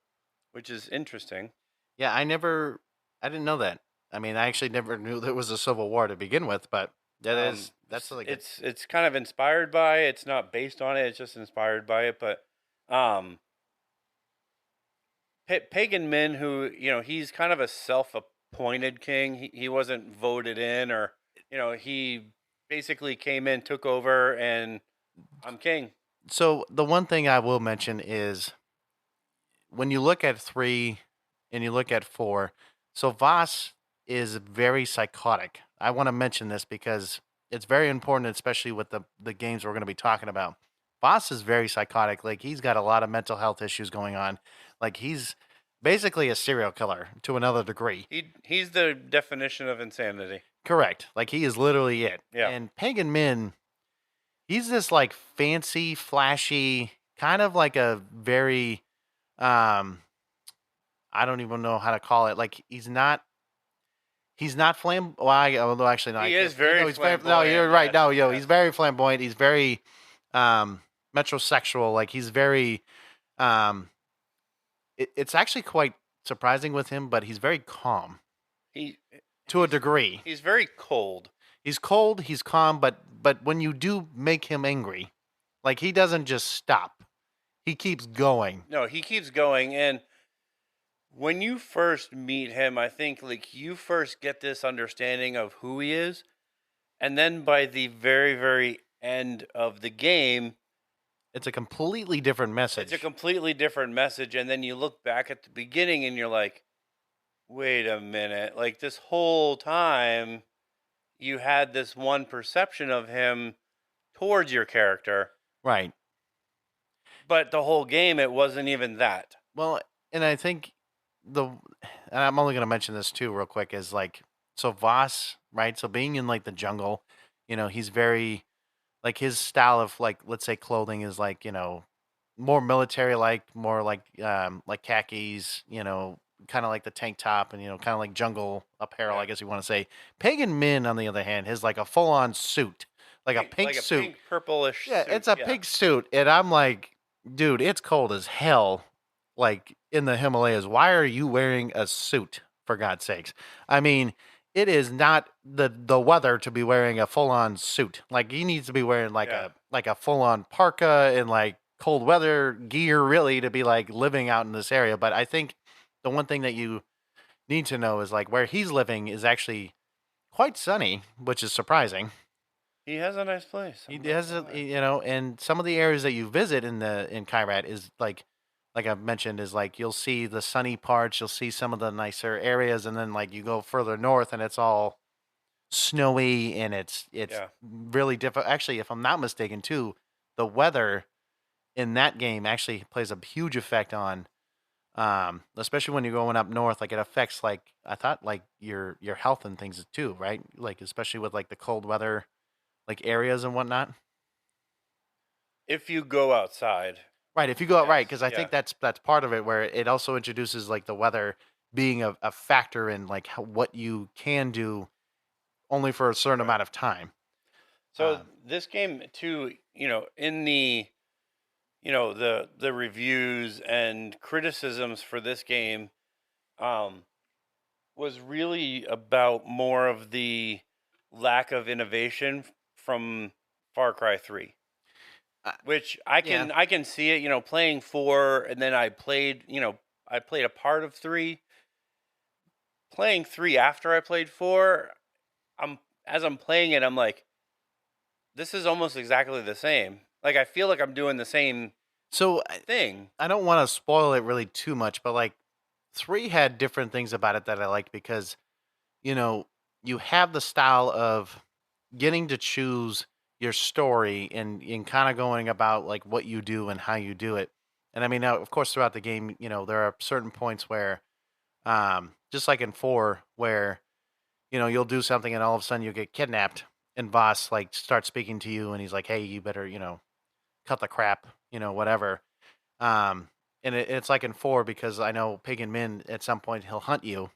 which is interesting.
Yeah, I didn't know that. I mean, I actually never knew there was a civil war to begin with, but that's like
it's kind of inspired by it. It's not based on it. It's just inspired by it. But pagan men who he's kind of a self-appointed king. He wasn't voted in, or he basically came in, took over, and I'm king.
So the one thing I will mention is when you look at 3 and you look at 4, so Voss is very psychotic. I want to mention this because it's very important, especially with the games we're going to be talking about. Voss is very psychotic. Like he's got a lot of mental health issues going on. Like he's basically a serial killer to another degree.
He's the definition of insanity.
Correct. Like he is literally it.
Yeah.
And Pagan Min, he's this like fancy, flashy, kind of like a very I don't even know how to call it. Like he's not flam. Well, although actually, no,
He is very flamboyant.
No, you're right.
Yes,
No,
yes.
he's very flamboyant. He's very metrosexual. Like he's very. It's actually quite surprising with him, but he's very calm. To a degree.
He's very cold.
He's cold. He's calm, but when you do make him angry, like he doesn't just stop. He keeps going.
No, he keeps going, and when you first meet him, I think like you first get this understanding of who he is, and then by the very, very end of the game,
it's a completely different message.
It's a completely different message, and then you look back at the beginning and you're like, wait a minute, like this whole time you had this one perception of him towards your character.
Right.
But the whole game, it wasn't even that.
Well, and I think and I'm only going to mention this too real quick, is like, so Voss, right? So being in like the jungle, he's very, like his style of like, let's say clothing is like, more military like, more like khakis, kind of like the tank top and, kind of like jungle apparel, I guess you want to say. Pagan Min, on the other hand, is like a full on suit, like a pink suit.
Pink, purplish
yeah,
suit.
It's a pink suit. And I'm like, dude, it's cold as hell, like in the Himalayas. Why are you wearing a suit, for God's sakes? I mean, it is not the weather to be wearing a full on suit. Like he needs to be wearing like a full on parka and like cold weather gear, really, to be like living out in this area. But I think the one thing that you need to know is like where he's living is actually quite sunny, which is surprising.
He has a nice place.
He has, and some of the areas that you visit in Kyrat is like I've mentioned, is like you'll see the sunny parts, you'll see some of the nicer areas, and then like you go further north and it's all snowy and it's really difficult. Actually, if I'm not mistaken, too, the weather in that game actually plays a huge effect on, especially when you're going up north. Like it affects, like I thought, like your health and things too, right? Like especially with like the cold weather, like areas and whatnot.
If you go outside.
Right, if you go out, right, because I think that's part of it, where it also introduces like the weather being a factor in like what you can do only for a certain
Right.
amount of time.
So this game too, in the the reviews and criticisms for this game, um, was really about more of the lack of innovation from Far Cry 3,
Uh,
which I
yeah.
can see it, playing 4, and then I played a part of 3. Playing 3 after I played 4, I'm as I'm playing it, I'm like, this is almost exactly the same. Like I feel like I'm doing the same
So
thing.
I don't want to spoil it really too much, but like 3 had different things about it that I liked because, you know, you have the style of getting to choose your story and kind of going about like what you do and how you do it. And I mean, now, of course, throughout the game, there are certain points where, just like in 4, where, you'll do something and all of a sudden you get kidnapped and Voss like starts speaking to you and he's like, hey, you better, cut the crap, whatever. Um, and it's like in 4 because I know Pagan Min at some point he'll hunt you,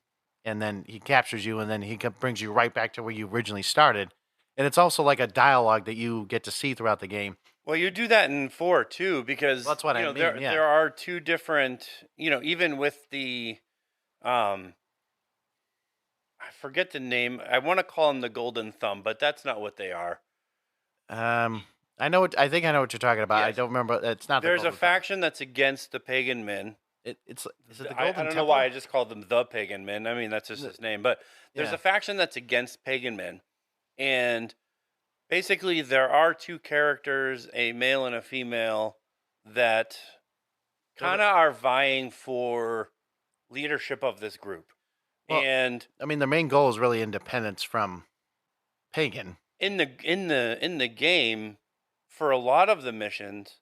and then he captures you, and then brings you right back to where you originally started. And it's also like a dialogue that you get to see throughout the game.
Well, you do that in 4 too,
Well,
because
that's what I mean. Yeah.
there are two different, even with the um I forget the name. I want to call them the Golden Thumb, but that's not what they are.
Um, I know. I think I know what you're talking about. I
Yes,
don't remember. It's not the
there's a
Golden Thumb.
faction that's against the Pagan Men.
It's is it the
I
Golden
don't know why
Temple?
I just called them the Pagan Men. I mean, that's just
N-
his name. But there's
Yeah.
a faction that's against Pagan Men. And basically, there are two characters, a male and a female, that
Well,
kind of are vying for leadership of this group.
well,
And
I mean, the main goal is really independence from Pagan
in the game, for a lot of the missions,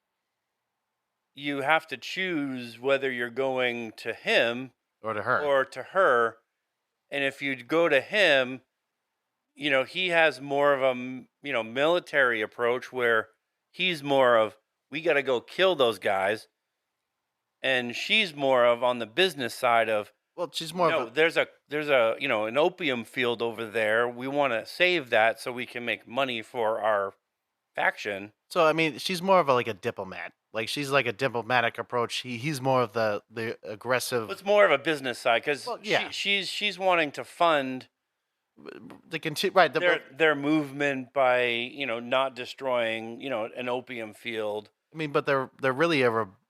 you have to choose whether you're going to him
or to her.
or to her. And if you go to him, he has more of a military approach where he's more of, we got to go kill those guys, and she's more of on the business side of,
Well, she's more of
no,
a
there's a an opium field over there. We want to save that so we can make money for our faction.
So I mean, she's more of like a diplomat. Like she's like a diplomatic approach. He's more of the aggressive.
It's more of a business side because
Well, yeah,
she's wanting to fund
the right.
their movement by not destroying an opium field.
I mean, but they're really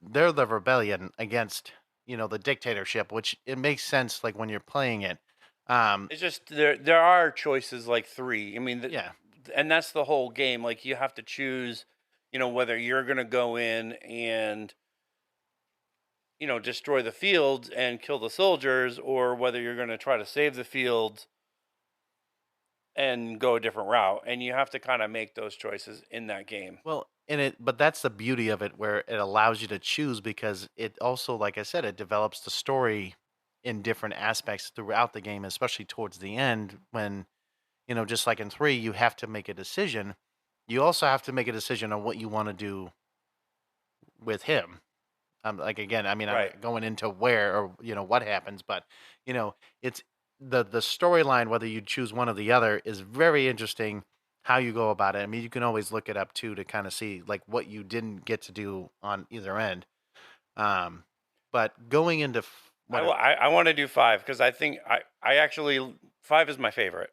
they're the rebellion against the dictatorship, which it makes sense like when you're playing it.
It's just there are choices like 3. I mean,
Yeah.
and that's the whole game. Like you have to choose, whether you're gonna go in and destroy the fields and kill the soldiers, or whether you're gonna try to save the fields and go a different route. And you have to kind of make those choices in that game.
Well, but that's the beauty of it, where it allows you to choose because it also, like I said, it develops the story in different aspects throughout the game, especially towards the end when just like in 3, you have to make a decision. You also have to make a decision on what you want to do with him. Like again, I mean, I'm
Right.
not going into where or what happens, but it's the storyline. Whether you choose one or the other is very interesting. How you go about it. I mean, you can always look it up too to kind of see like what you didn't get to do on either end. Um, but going into
I want to do 5 because I think I actually 5 is my favorite.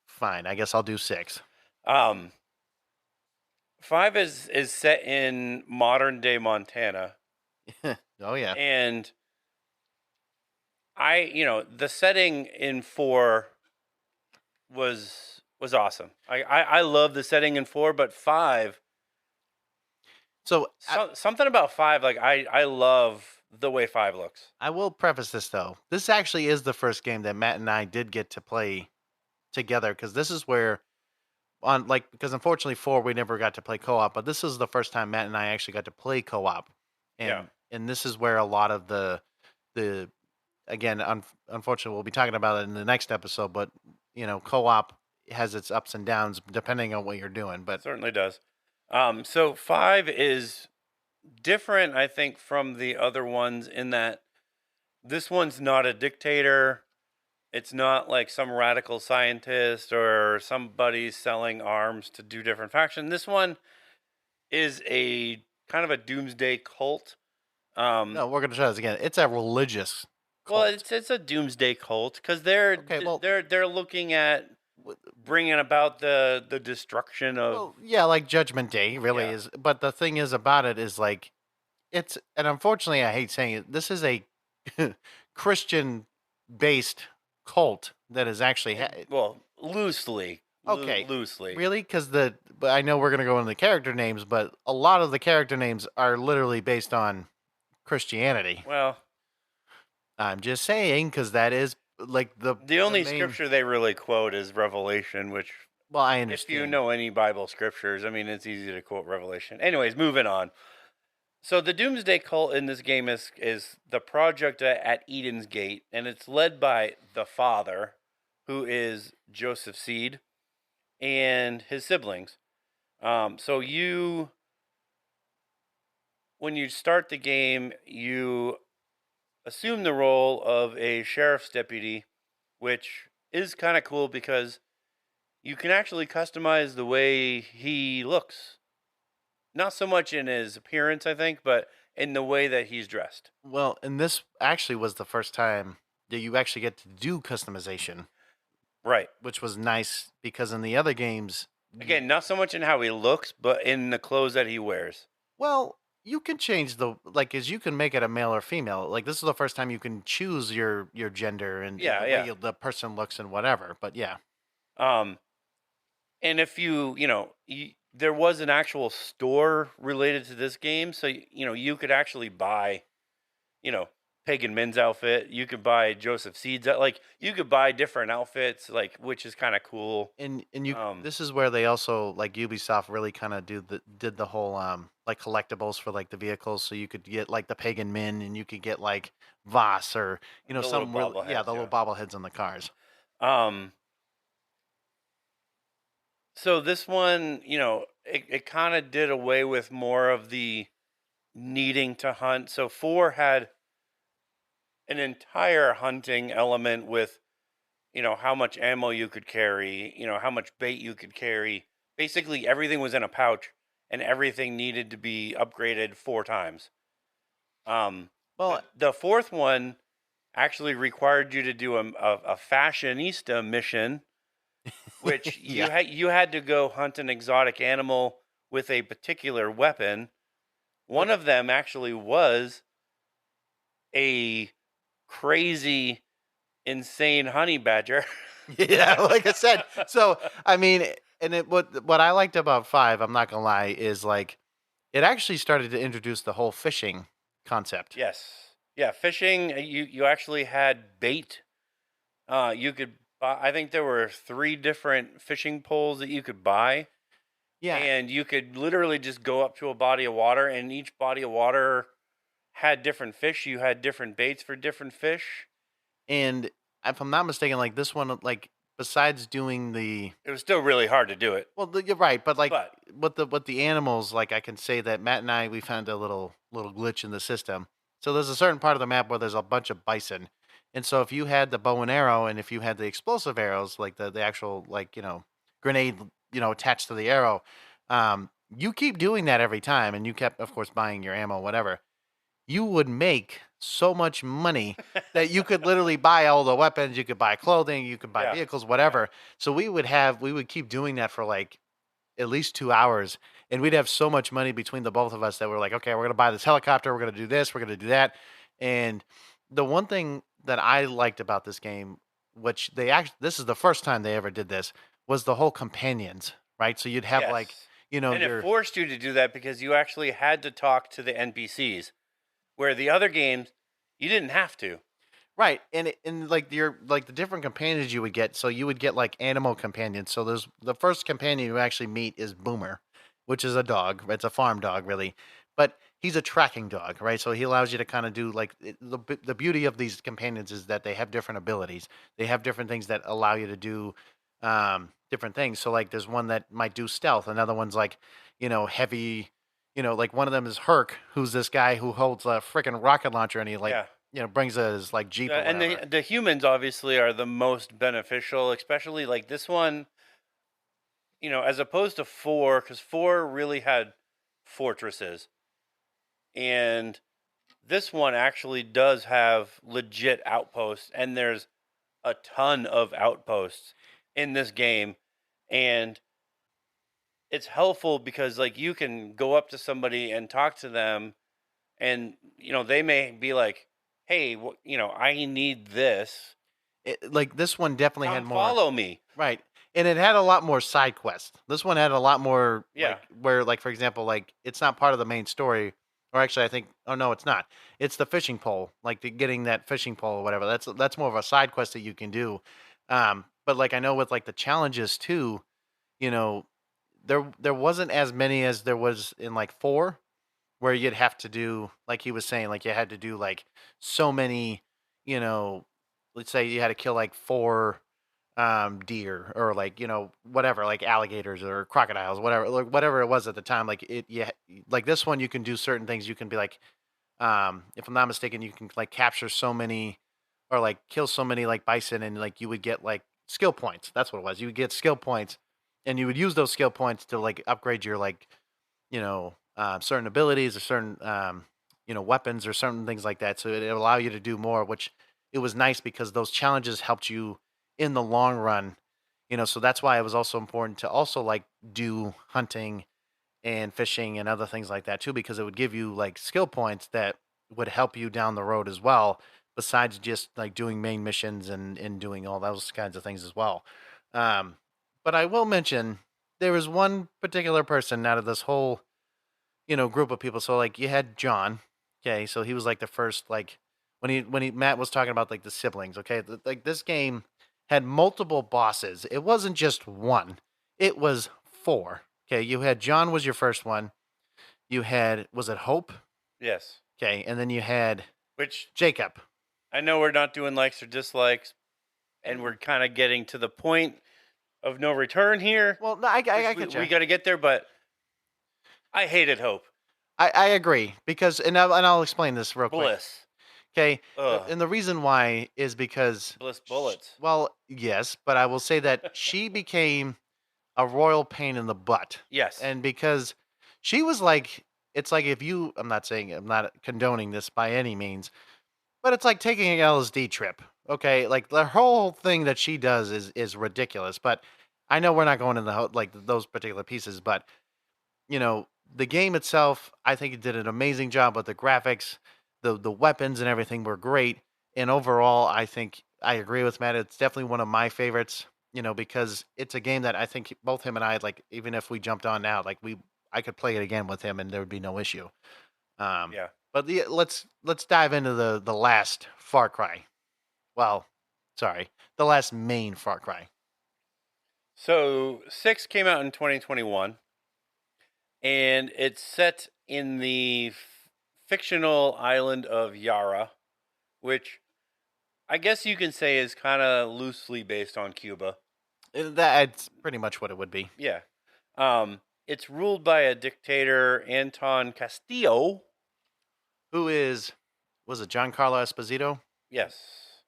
fine, I guess I'll do 6.
Um, 5 is set in modern day Montana,
Oh yeah.
and the setting in 4 was awesome. I love the setting in 4, but 5,
So
something about 5, like I love the way 5 looks.
I will preface this though. This actually is the first game that Matt and I did get to play together because this is where on like because unfortunately 4 we never got to play co-op, but this is the first time Matt and I actually got to play co-op,
Yeah.
and this is where a lot of the again unfortunately we'll be talking about it in the next episode, but co-op has its ups and downs depending on what you're doing. But
Certainly does. So 5 is different, I think, from the other ones in that this one's not a dictator. It's not like some radical scientist or somebody selling arms to do different factions. This one is a kind of a doomsday cult.
No, we're gonna try this again. It's a religious
Well,
cult.
it's a doomsday cult because
Okay, well,
they're looking at
w-
bringing about the destruction of
yeah, like Judgment Day really
yeah.
is. But the thing is about it is like it's, and unfortunately, I hate saying it. This is a Christian-based cult that is actually
Well, loosely,
okay.
loosely.
Really? Because but I know we're gonna go into the character names, but a lot of the character names are literally based on Christianity.
Well,
I'm just saying because that is like
the
the
only
main.
scripture they really quote is Revelation, which
Well, I
if you
understand.
know any Bible scriptures, I mean, it's easy to quote Revelation. Anyways, moving on. So the Doomsday Cult in this game is the project at Eden's Gate, and it's led by the father, who is Joseph Seed, and his siblings. So when you start the game, you assume the role of a sheriff's deputy, which is kind of cool because you can actually customize the way he looks. Not so much in his appearance, I think, but in the way that he's dressed.
Well, and this actually was the first time that you actually get to do customization,
Right.
which was nice because in the other games,
Again, not so much in how he looks, but in the clothes that he wears.
well, you can change the like as you can make it a male or female. Like this is the first time you can choose your gender and
Yeah,
the way
yeah.
the person looks and whatever. But yeah,
Um, and if there was an actual store related to this game, so you could actually buy, you know, Pagan Min's outfit. You could buy Joseph Seed's, like you could buy different outfits, like which is kind of cool.
and you
Um,
this is where they also like Ubisoft really kind of did the whole like collectibles for like the vehicles, so you could get like the Pagan Min and you could get like Voss or
the little
some real yeah the
bobbleheads,
little
yeah.
bobbleheads on the cars.
Um, so this one, it kind of did away with more of the needing to hunt. So four had an entire hunting element with, how much ammo you could carry, how much bait you could carry. Basically, everything was in a pouch and everything needed to be upgraded 4 times.
Well,
The fourth one actually required you to do a fashionista mission, which
yeah.
you had to go hunt an exotic animal with a particular weapon. One of them actually was a crazy, insane honey badger.
Yeah, like I said. So I mean, and what I liked about five, I'm not gonna lie, is like it actually started to introduce the whole fishing concept.
Yes, yeah, fishing. You actually had bait. You could buy. I think there were 3 different fishing poles that you could buy,
Yeah,
and you could literally just go up to a body of water, and each body of water had different fish. You had different baits for different fish.
and if I'm not mistaken, like this one, like besides doing the
It was still really hard to do it,
well, you're right, but like
but
with the animals, like I can say that Matt and I we found a little glitch in the system. So there's a certain part of the map where there's a bunch of bison, and so if you had the bow and arrow, and if you had the explosive arrows, like the actual like grenade attached to the arrow, you keep doing that every time, and you kept of course buying your ammo, whatever. You would make so much money that you could literally buy all the weapons, you could buy clothing, you could buy
yeah,
vehicles,
yeah.
whatever. So we would keep doing that for like at least 2 hours, and we'd have so much money between the both of us that we're like, okay, we're gonna buy this helicopter, we're gonna do this, we're gonna do that. And the one thing that I liked about this game, which they actually this is the first time they ever did this, was the whole companions, right? So you'd have like,
Yes. And it
your
forced you to do that because you actually had to talk to the NPCs, where the other games you didn't have to.
right, and like your like the different companions you would get. So you would get like animal companions. So there's the first companion you actually meet is Boomer, which is a dog. It's a farm dog, really, but he's a tracking dog, right? So he allows you to kind of do like the beauty of these companions is that they have different abilities. They have different things that allow you to do different things. So like there's one that might do stealth. Another one's like heavy. Like one of them is Herc, who's this guy who holds a freaking rocket launcher, and he like
Yeah.
brings his like Jeep or
And
whatever.
the humans obviously are the most beneficial, especially like this one. As opposed to four, because four really had fortresses, and this one actually does have legit outposts, and there's a ton of outposts in this game, and it's helpful because like you can go up to somebody and talk to them, and they may be like, hey, I need this,
Like this one definitely had
come
more.
follow me.
Right. And it had a lot more side quests. This one had a lot more
Yeah.
like for example, like it's not part of the main story. Or actually I think oh no, it's not. It's the fishing pole, like getting that fishing pole or whatever. That's more of a side quest that you can do. But like I know with like the challenges too, you know, there wasn't as many as there was in like 4 where you'd have to do like he was saying like you had to do like so many, you know, let's say you had to kill like 4 deer or like whatever like alligators or crocodiles whatever like whatever it was at the time like it yeah like this one you can do certain things you can be like if I'm not mistaken you can like capture so many or like kill so many like bison and like you would get like skill points. That's what it was. You would get skill points and you would use those skill points to like upgrade your like certain abilities or certain weapons or certain things like that. So it allow you to do more, which it was nice because those challenges helped you in the long run. So that's why it was also important to also like do hunting and fishing and other things like that too, because it would give you like skill points that would help you down the road as well. Besides just like doing main missions and doing all those kinds of things as well. Um, but I will mention there was one particular person out of this whole group of people. So like you had John, okay, so he was like the first like when he Matt was talking about like the siblings, okay, like this game had multiple bosses. It wasn't just one, it was 4. Okay, you had John was your first one. You had was it Hope?
Yes.
Okay, and then you had
Which
Jacob.
I know we're not doing likes or dislikes, and we're kind of getting to the point of no return here.
Well, no, I
We,
get you.
we got to get there, but I hated Hope.
I agree because and I'll explain this real quick.
Bliss.
Okay,
Ugh.
and the reason why is because
Bliss bullets.
well, yes, but I will say that she became a royal pain in the butt.
Yes.
And because she was like, it's like if you, I'm not condoning this by any means, but it's like taking an LSD trip. Okay, like the whole thing that she does is ridiculous. But I know we're not going in like those particular pieces, but the game itself, I think it did an amazing job with the graphics, the weapons and everything were great, and overall, I think I agree with Matt. It's definitely one of my favorites. Because it's a game that I think both him and I like. Even if we jumped on now, like I could play it again with him, and there would be no issue.
Yeah.
But let's dive into the last Far Cry. Well, sorry, the last main Far Cry.
So 6 came out in 2021, and it's set in the fictional island of Yara, which I guess you can say is kind of loosely based on Cuba.
That's pretty much what it would be.
Yeah. It's ruled by a dictator, Anton Castillo.
Who was it Giancarlo Esposito?
Yes.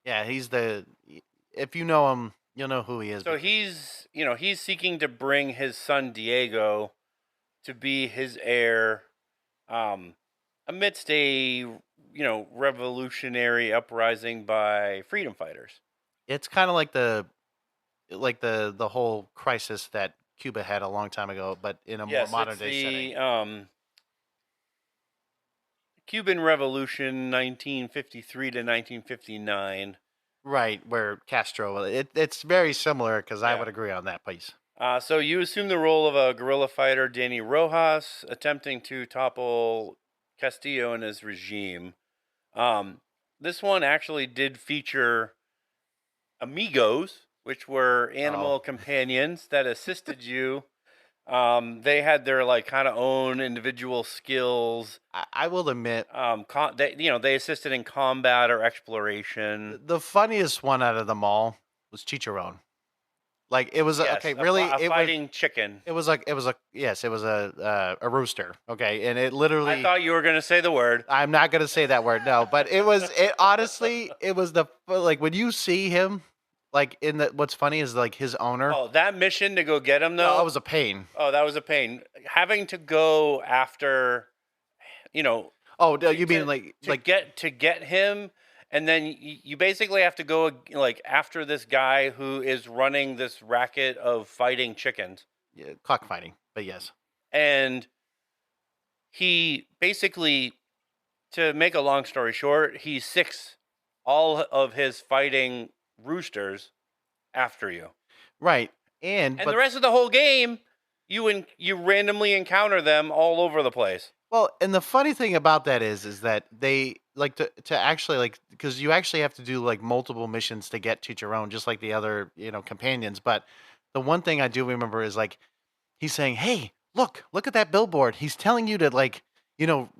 Yeah, he's the. If you know him, you'll know who he is.
So he's seeking to bring his son Diego to be his heir, amidst a revolutionary uprising by freedom fighters.
It's kind of like the whole crisis that Cuba had a long time ago, but in a more modern day setting.
Cuban Revolution, 1953 to 1959.
Right, where Castro. It's very similar because I
Yeah.
would agree on that piece.
So you assume the role of a guerrilla fighter, Danny Rojas, attempting to topple Castillo and his regime. This one actually did feature amigos, which were animal companions that assisted you. They had their like kind of own individual skills.
I will admit,
they assisted in combat or exploration.
the funniest one out of them all was Chicharron. Like it was
Yes,
okay. Really,
a fighting chicken.
it was yes, it was a rooster. Okay, and it
I
literally.
thought you were going to say the word.
I'm not gonna say that word, no. But it honestly, it was the like when you see him, like in the. What's funny is like his owner.
Oh, that mission to go get him
Oh,
though.
it was a pain.
Oh, that was a pain. Having to go after, you know,
Oh, no,
to
you mean
to,
like
to get him, and then you basically have to go like after this guy who is running this racket of fighting chickens,
yeah, cockfighting? But yes,
and he basically, to make a long story short, he sicks all of his fighting roosters after you,
right.
and
But
the rest of the whole game, you randomly encounter them all over the place.
well, and the funny thing about that is that they like to actually like because you actually have to do like multiple missions to get to your own, just like the other companions. But the one thing I do remember is like he's saying, "Hey, look at that billboard." He's telling you to like you know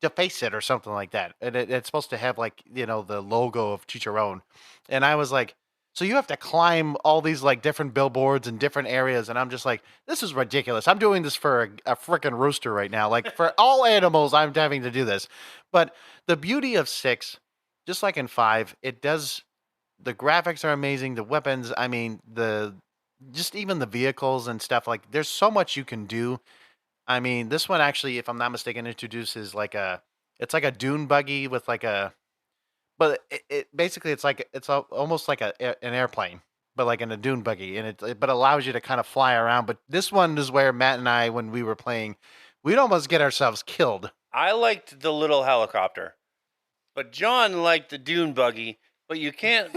deface it or something like that, and it's supposed to have like the logo of Chicharron. And I was like, so you have to climb all these like different billboards in different areas, and I'm just like, this is ridiculous. I'm doing this for a freaking rooster right now. Like for all animals, I'm having to do this. But the beauty of 6, just like in 5, it does. The graphics are amazing. The weapons, I mean, the just even the vehicles and stuff. Like, there's so much you can do. I mean, this one actually, if I'm not mistaken, introduces like it's like a dune buggy with like but it basically it's almost like an airplane, but like in a dune buggy, and but allows you to kind of fly around. But this one is where Matt and I, when we were playing, we'd almost get ourselves killed.
I liked the little helicopter, but John liked the dune buggy. But you can't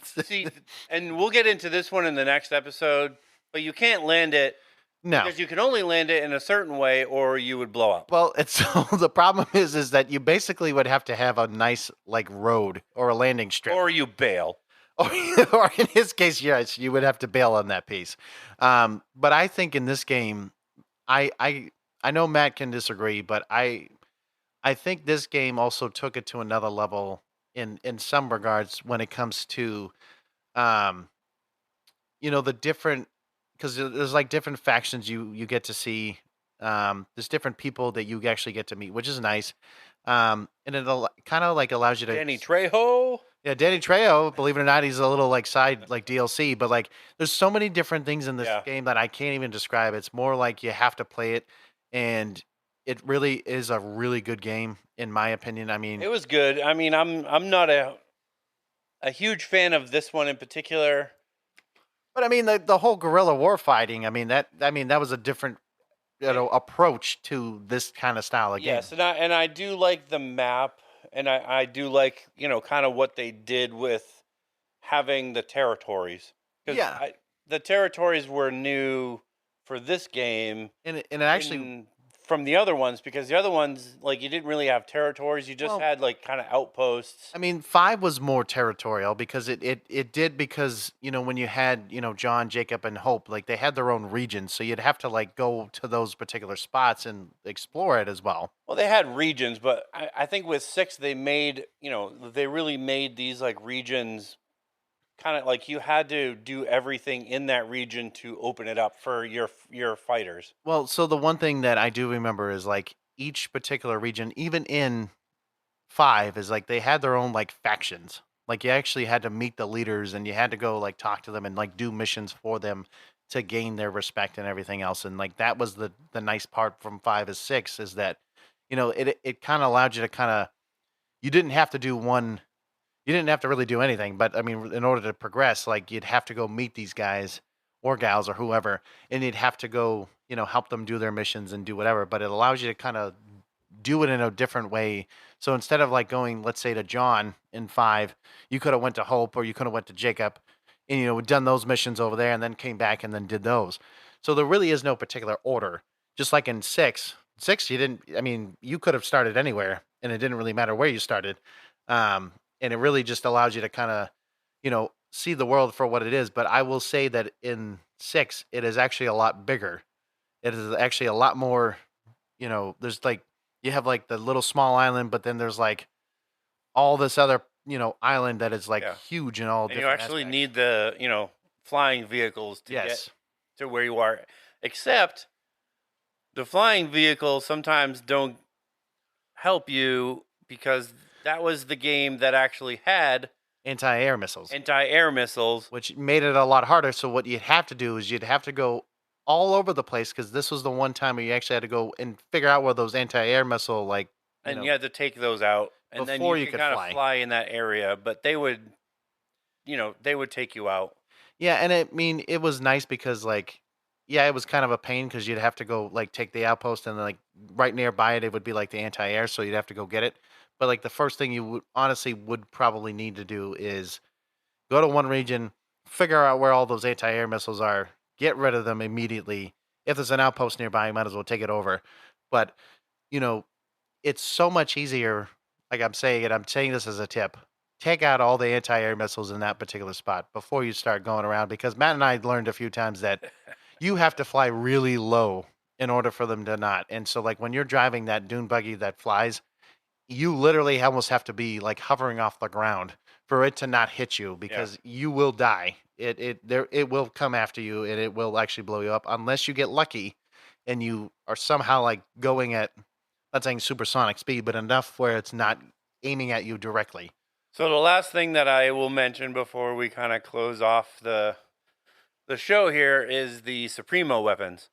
see, and we'll get into this one in the next episode. But you can't land it
No.
because you can only land it in a certain way, or you would blow up.
Well, it's so the problem is that you basically would have to have a nice like road or a landing strip.
Or you bail.
Or in his case, yes, you would have to bail on that piece. But I think in this game, I know Matt can disagree, but I think this game also took it to another level in some regards when it comes to um the different because there's like different factions you get to see. There's different people that you actually get to meet, which is nice. And it kind of like allows you to
Danny Trejo.
yeah, Danny Trejo, believe it or not, he's a little like side like DLC, but like there's so many different things in this
Yeah.
game that I can't even describe. It's more like you have to play it, and it really is a really good game in my opinion. I mean,
It was good. I mean, I'm not a huge fan of this one in particular.
but I mean the whole guerrilla war fighting. I mean that was a different approach to this kind of style of game.
Yes, and I do like the map, and I do like kind of what they did with having the territories, because
Yeah.
the territories were new for this game,
And it actually
from the other ones, because the other ones, like, you didn't really have territories, you just
Well,
had like kind of outposts.
I mean, 5 was more territorial because it did because when you had John, Jacob, and Hope, like they had their own regions, so you'd have to like go to those particular spots and explore it as well.
Well, they had regions, but I think with 6 they made they really made these like regions kind of like you had to do everything in that region to open it up for your fighters.
Well, so the one thing that I do remember is like each particular region, even in 5, is like they had their own like factions. Like you actually had to meet the leaders and you had to go like talk to them and like do missions for them to gain their respect and everything else. And like that was the nice part from 5 is 6 is that it kind of allowed you to kind of you didn't have to do one you didn't have to really do anything, but I mean in order to progress like you'd have to go meet these guys or gals or whoever, and you'd have to go help them do their missions and do whatever, but it allows you to kind of do it in a different way. So instead of like going, let's say, to John in 5, you could have went to Hope or you could have went to Jacob, and done those missions over there, and then came back and then did those. So there really is no particular order. Just like in 6, you didn't. I mean, you could have started anywhere, and it didn't really matter where you started. And it really just allows you to kind of, see the world for what it is. But I will say that in 6, it is actually a lot bigger. It is actually a lot more. There's like you have like the little small island, but then there's like all this other island that is like
Yeah.
huge and all
And you
different
actually
aspects.
need the flying vehicles to get
Yes.
to where you are. Except the flying vehicles sometimes don't help you because that was the game that actually had
Anti-air missiles,
anti-air missiles.
which made it a lot harder. So what you'd have to do is you'd have to go all over the place because this was the one time where you actually had to go and figure out where those anti-air missile, like,
And you had to take those out, and then
before
you
you
could
could
kind of
fly.
fly in that area, but they would, they would take you out.
Yeah, and it was nice because, like, yeah, it was kind of a pain because you'd have to go like take the outpost and then, like, right nearby it would be like the anti-air, so you'd have to go get it. But like the first thing you would honestly would probably need to do is go to one region, figure out where all those anti-air missiles are, get rid of them immediately. If there's an outpost nearby, you might as well take it over. But you know, it's so much easier. Like I'm saying it, I'm saying this as a tip. Take out all the anti-air missiles in that particular spot before you start going around because Matt and I learned a few times that you have to fly really low in order for them to not. And so like when you're driving that dune buggy that flies, you literally almost have to be like hovering off the ground for it to not hit you because you will die. It will come after you and it will actually blow you up unless you get lucky and you are somehow like going at, not saying supersonic speed, but enough where it's not aiming at you directly.
So the last thing that I will mention before we kind of close off the show here is the Supremo weapons,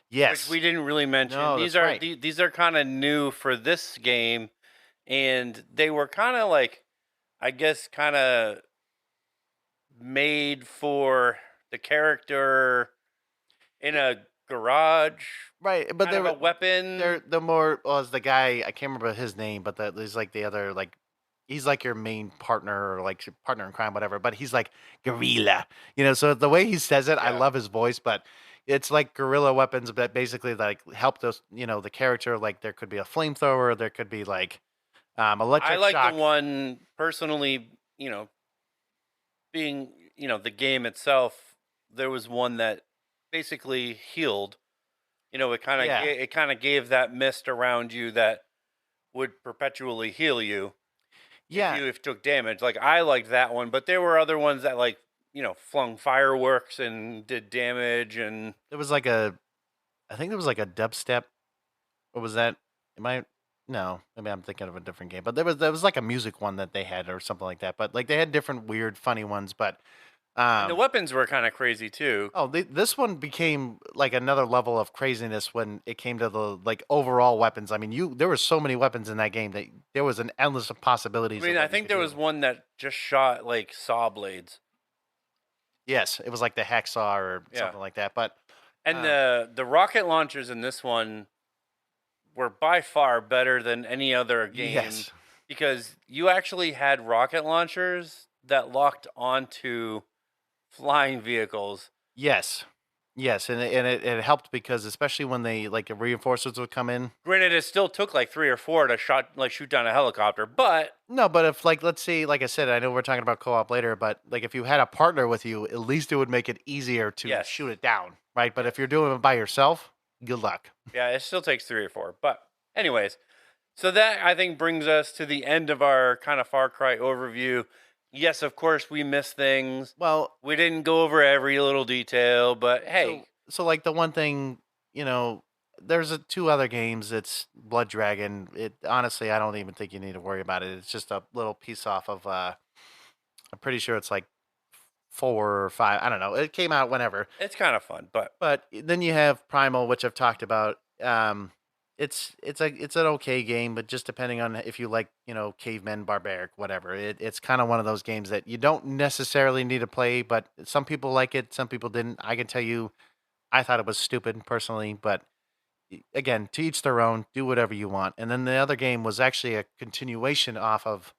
which
Yes.
we didn't really mention.
No,
These
that's
are
right.
these are kind of new for this game, and they were kind of like, I guess, kind of made for the character in a garage,
Right, but
kind of a weapon.
they're the more was the guy, I can't remember his name, but he's like the other, like, he's like your main partner or like your partner in crime, whatever. But he's like gorilla, So the way he says it, I
Yeah.
love his voice. But it's like guerrilla weapons that basically like help those, the character. Like there could be a flamethrower, there could be like
I
electric
like the
shock.
one personally, being, the game itself, there was one that basically healed. It kind of
Yeah,
it kind of gave that mist around you that would perpetually heal you if
yeah.
you took damage. Like I liked that one, but there were other ones that like, flung fireworks and did damage and
There was like I think there was like a dubstep. What was that? Am I? No, maybe I'm thinking of a different game. But there was like a music one that they had or something like that. But like they had different weird, funny ones. But
the
um,
weapons were kind of crazy too.
this one became like another level of craziness when it came to the like overall weapons. I mean, there were so many weapons in that game that there was an endless of
I
possibilities of
mean, I
what you
think
could
there
do.
was one that just shot like saw blades.
Yes, it was like the hacksaw or
Yeah.
something like that. But
And the rocket launchers in this one were by far better than any other game
yes,
because you actually had rocket launchers that locked onto flying vehicles.
yes, yes, and it helped because especially when they like reinforcements would come in.
Granted, it still took like 3 or 4 to shoot down a helicopter, but
No, but if like let's say, like I said, I know we're talking about co-op later, but like if you had a partner with you, at least it would make it easier to
yes.
shoot it down, right? But if you're doing it by yourself, good luck.
Yeah, it still takes 3 or 4. But anyways, so that I think brings us to the end of our kind of Far Cry overview. Yes, of course we missed things.
Well,
We didn't go over every little detail, but hey,
so like the one thing, there's two other games. It's Blood Dragon. It honestly, I don't even think you need to worry about it. It's just a little piece off of. I'm pretty sure it's like 4 or 5. I don't know. It came out whenever.
it's kind of fun, but
But then you have Primal, which I've talked about. It's an okay game, but just depending on if you like, cavemen, barbaric, whatever. It's kind of one of those games that you don't necessarily need to play, but some people like it, some people didn't. I can tell you, I thought it was stupid personally, but again, to each their own. Do whatever you want. And then the other game was actually a continuation off of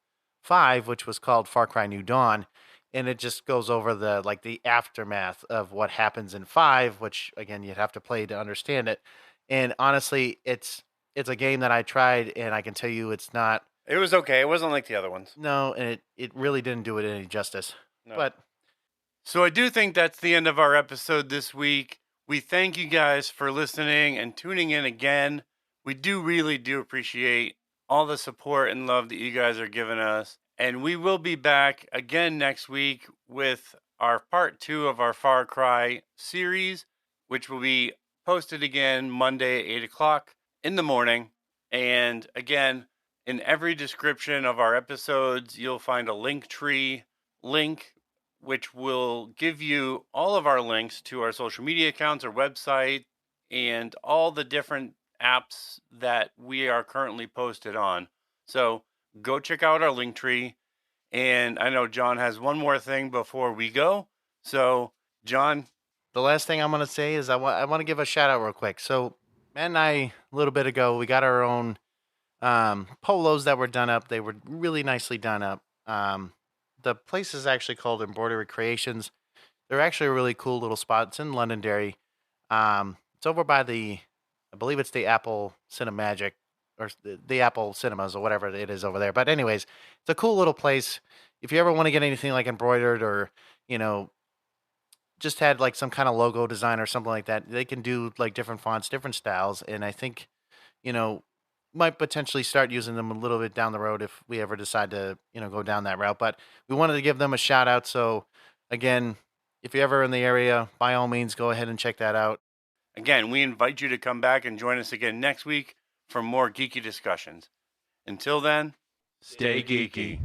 5, which was called Far Cry New Dawn, and it just goes over the aftermath of what happens in 5, which again you'd have to play to understand it. And honestly, it's a game that I tried, and I can tell you it's not.
it was okay. It wasn't like the other ones.
No, and it really didn't do it any justice.
No.
But
So I do think that's the end of our episode this week. We thank you guys for listening and tuning in again. We really do appreciate all the support and love that you guys are giving us. And we will be back again next week with our part 2 of our Far Cry series, which will be posted again Monday at 8 o'clock in the morning. And again, in every description of our episodes, you'll find a Linktree link, which will give you all of our links to our social media accounts, our website, and all the different apps that we are currently posted on. So go check out our Linktree. And I know John has one more thing before we go. So, John.
The last thing I'm going to say is I want to give a shout out real quick. So, Matt and I, a little bit ago, we got our own polos that were done up. They were really nicely done up. The place is actually called Embroidery Creations. They're actually a really cool little spot. It's in Londonderry. It's over by I believe it's the Apple Cinemagic or the Apple Cinemas or whatever it is over there. But anyways, it's a cool little place. If you ever want to get anything like embroidered or, just had like some kind of logo design or something like that, they can do like different fonts, different styles. And I think, you know, might potentially start using them a little bit down the road if we ever decide to, go down that route. But we wanted to give them a shout out. So again, if you're ever in the area, by all means, go ahead and check that out.
Again, we invite you to come back and join us again next week for more geeky discussions. Until then, stay geeky.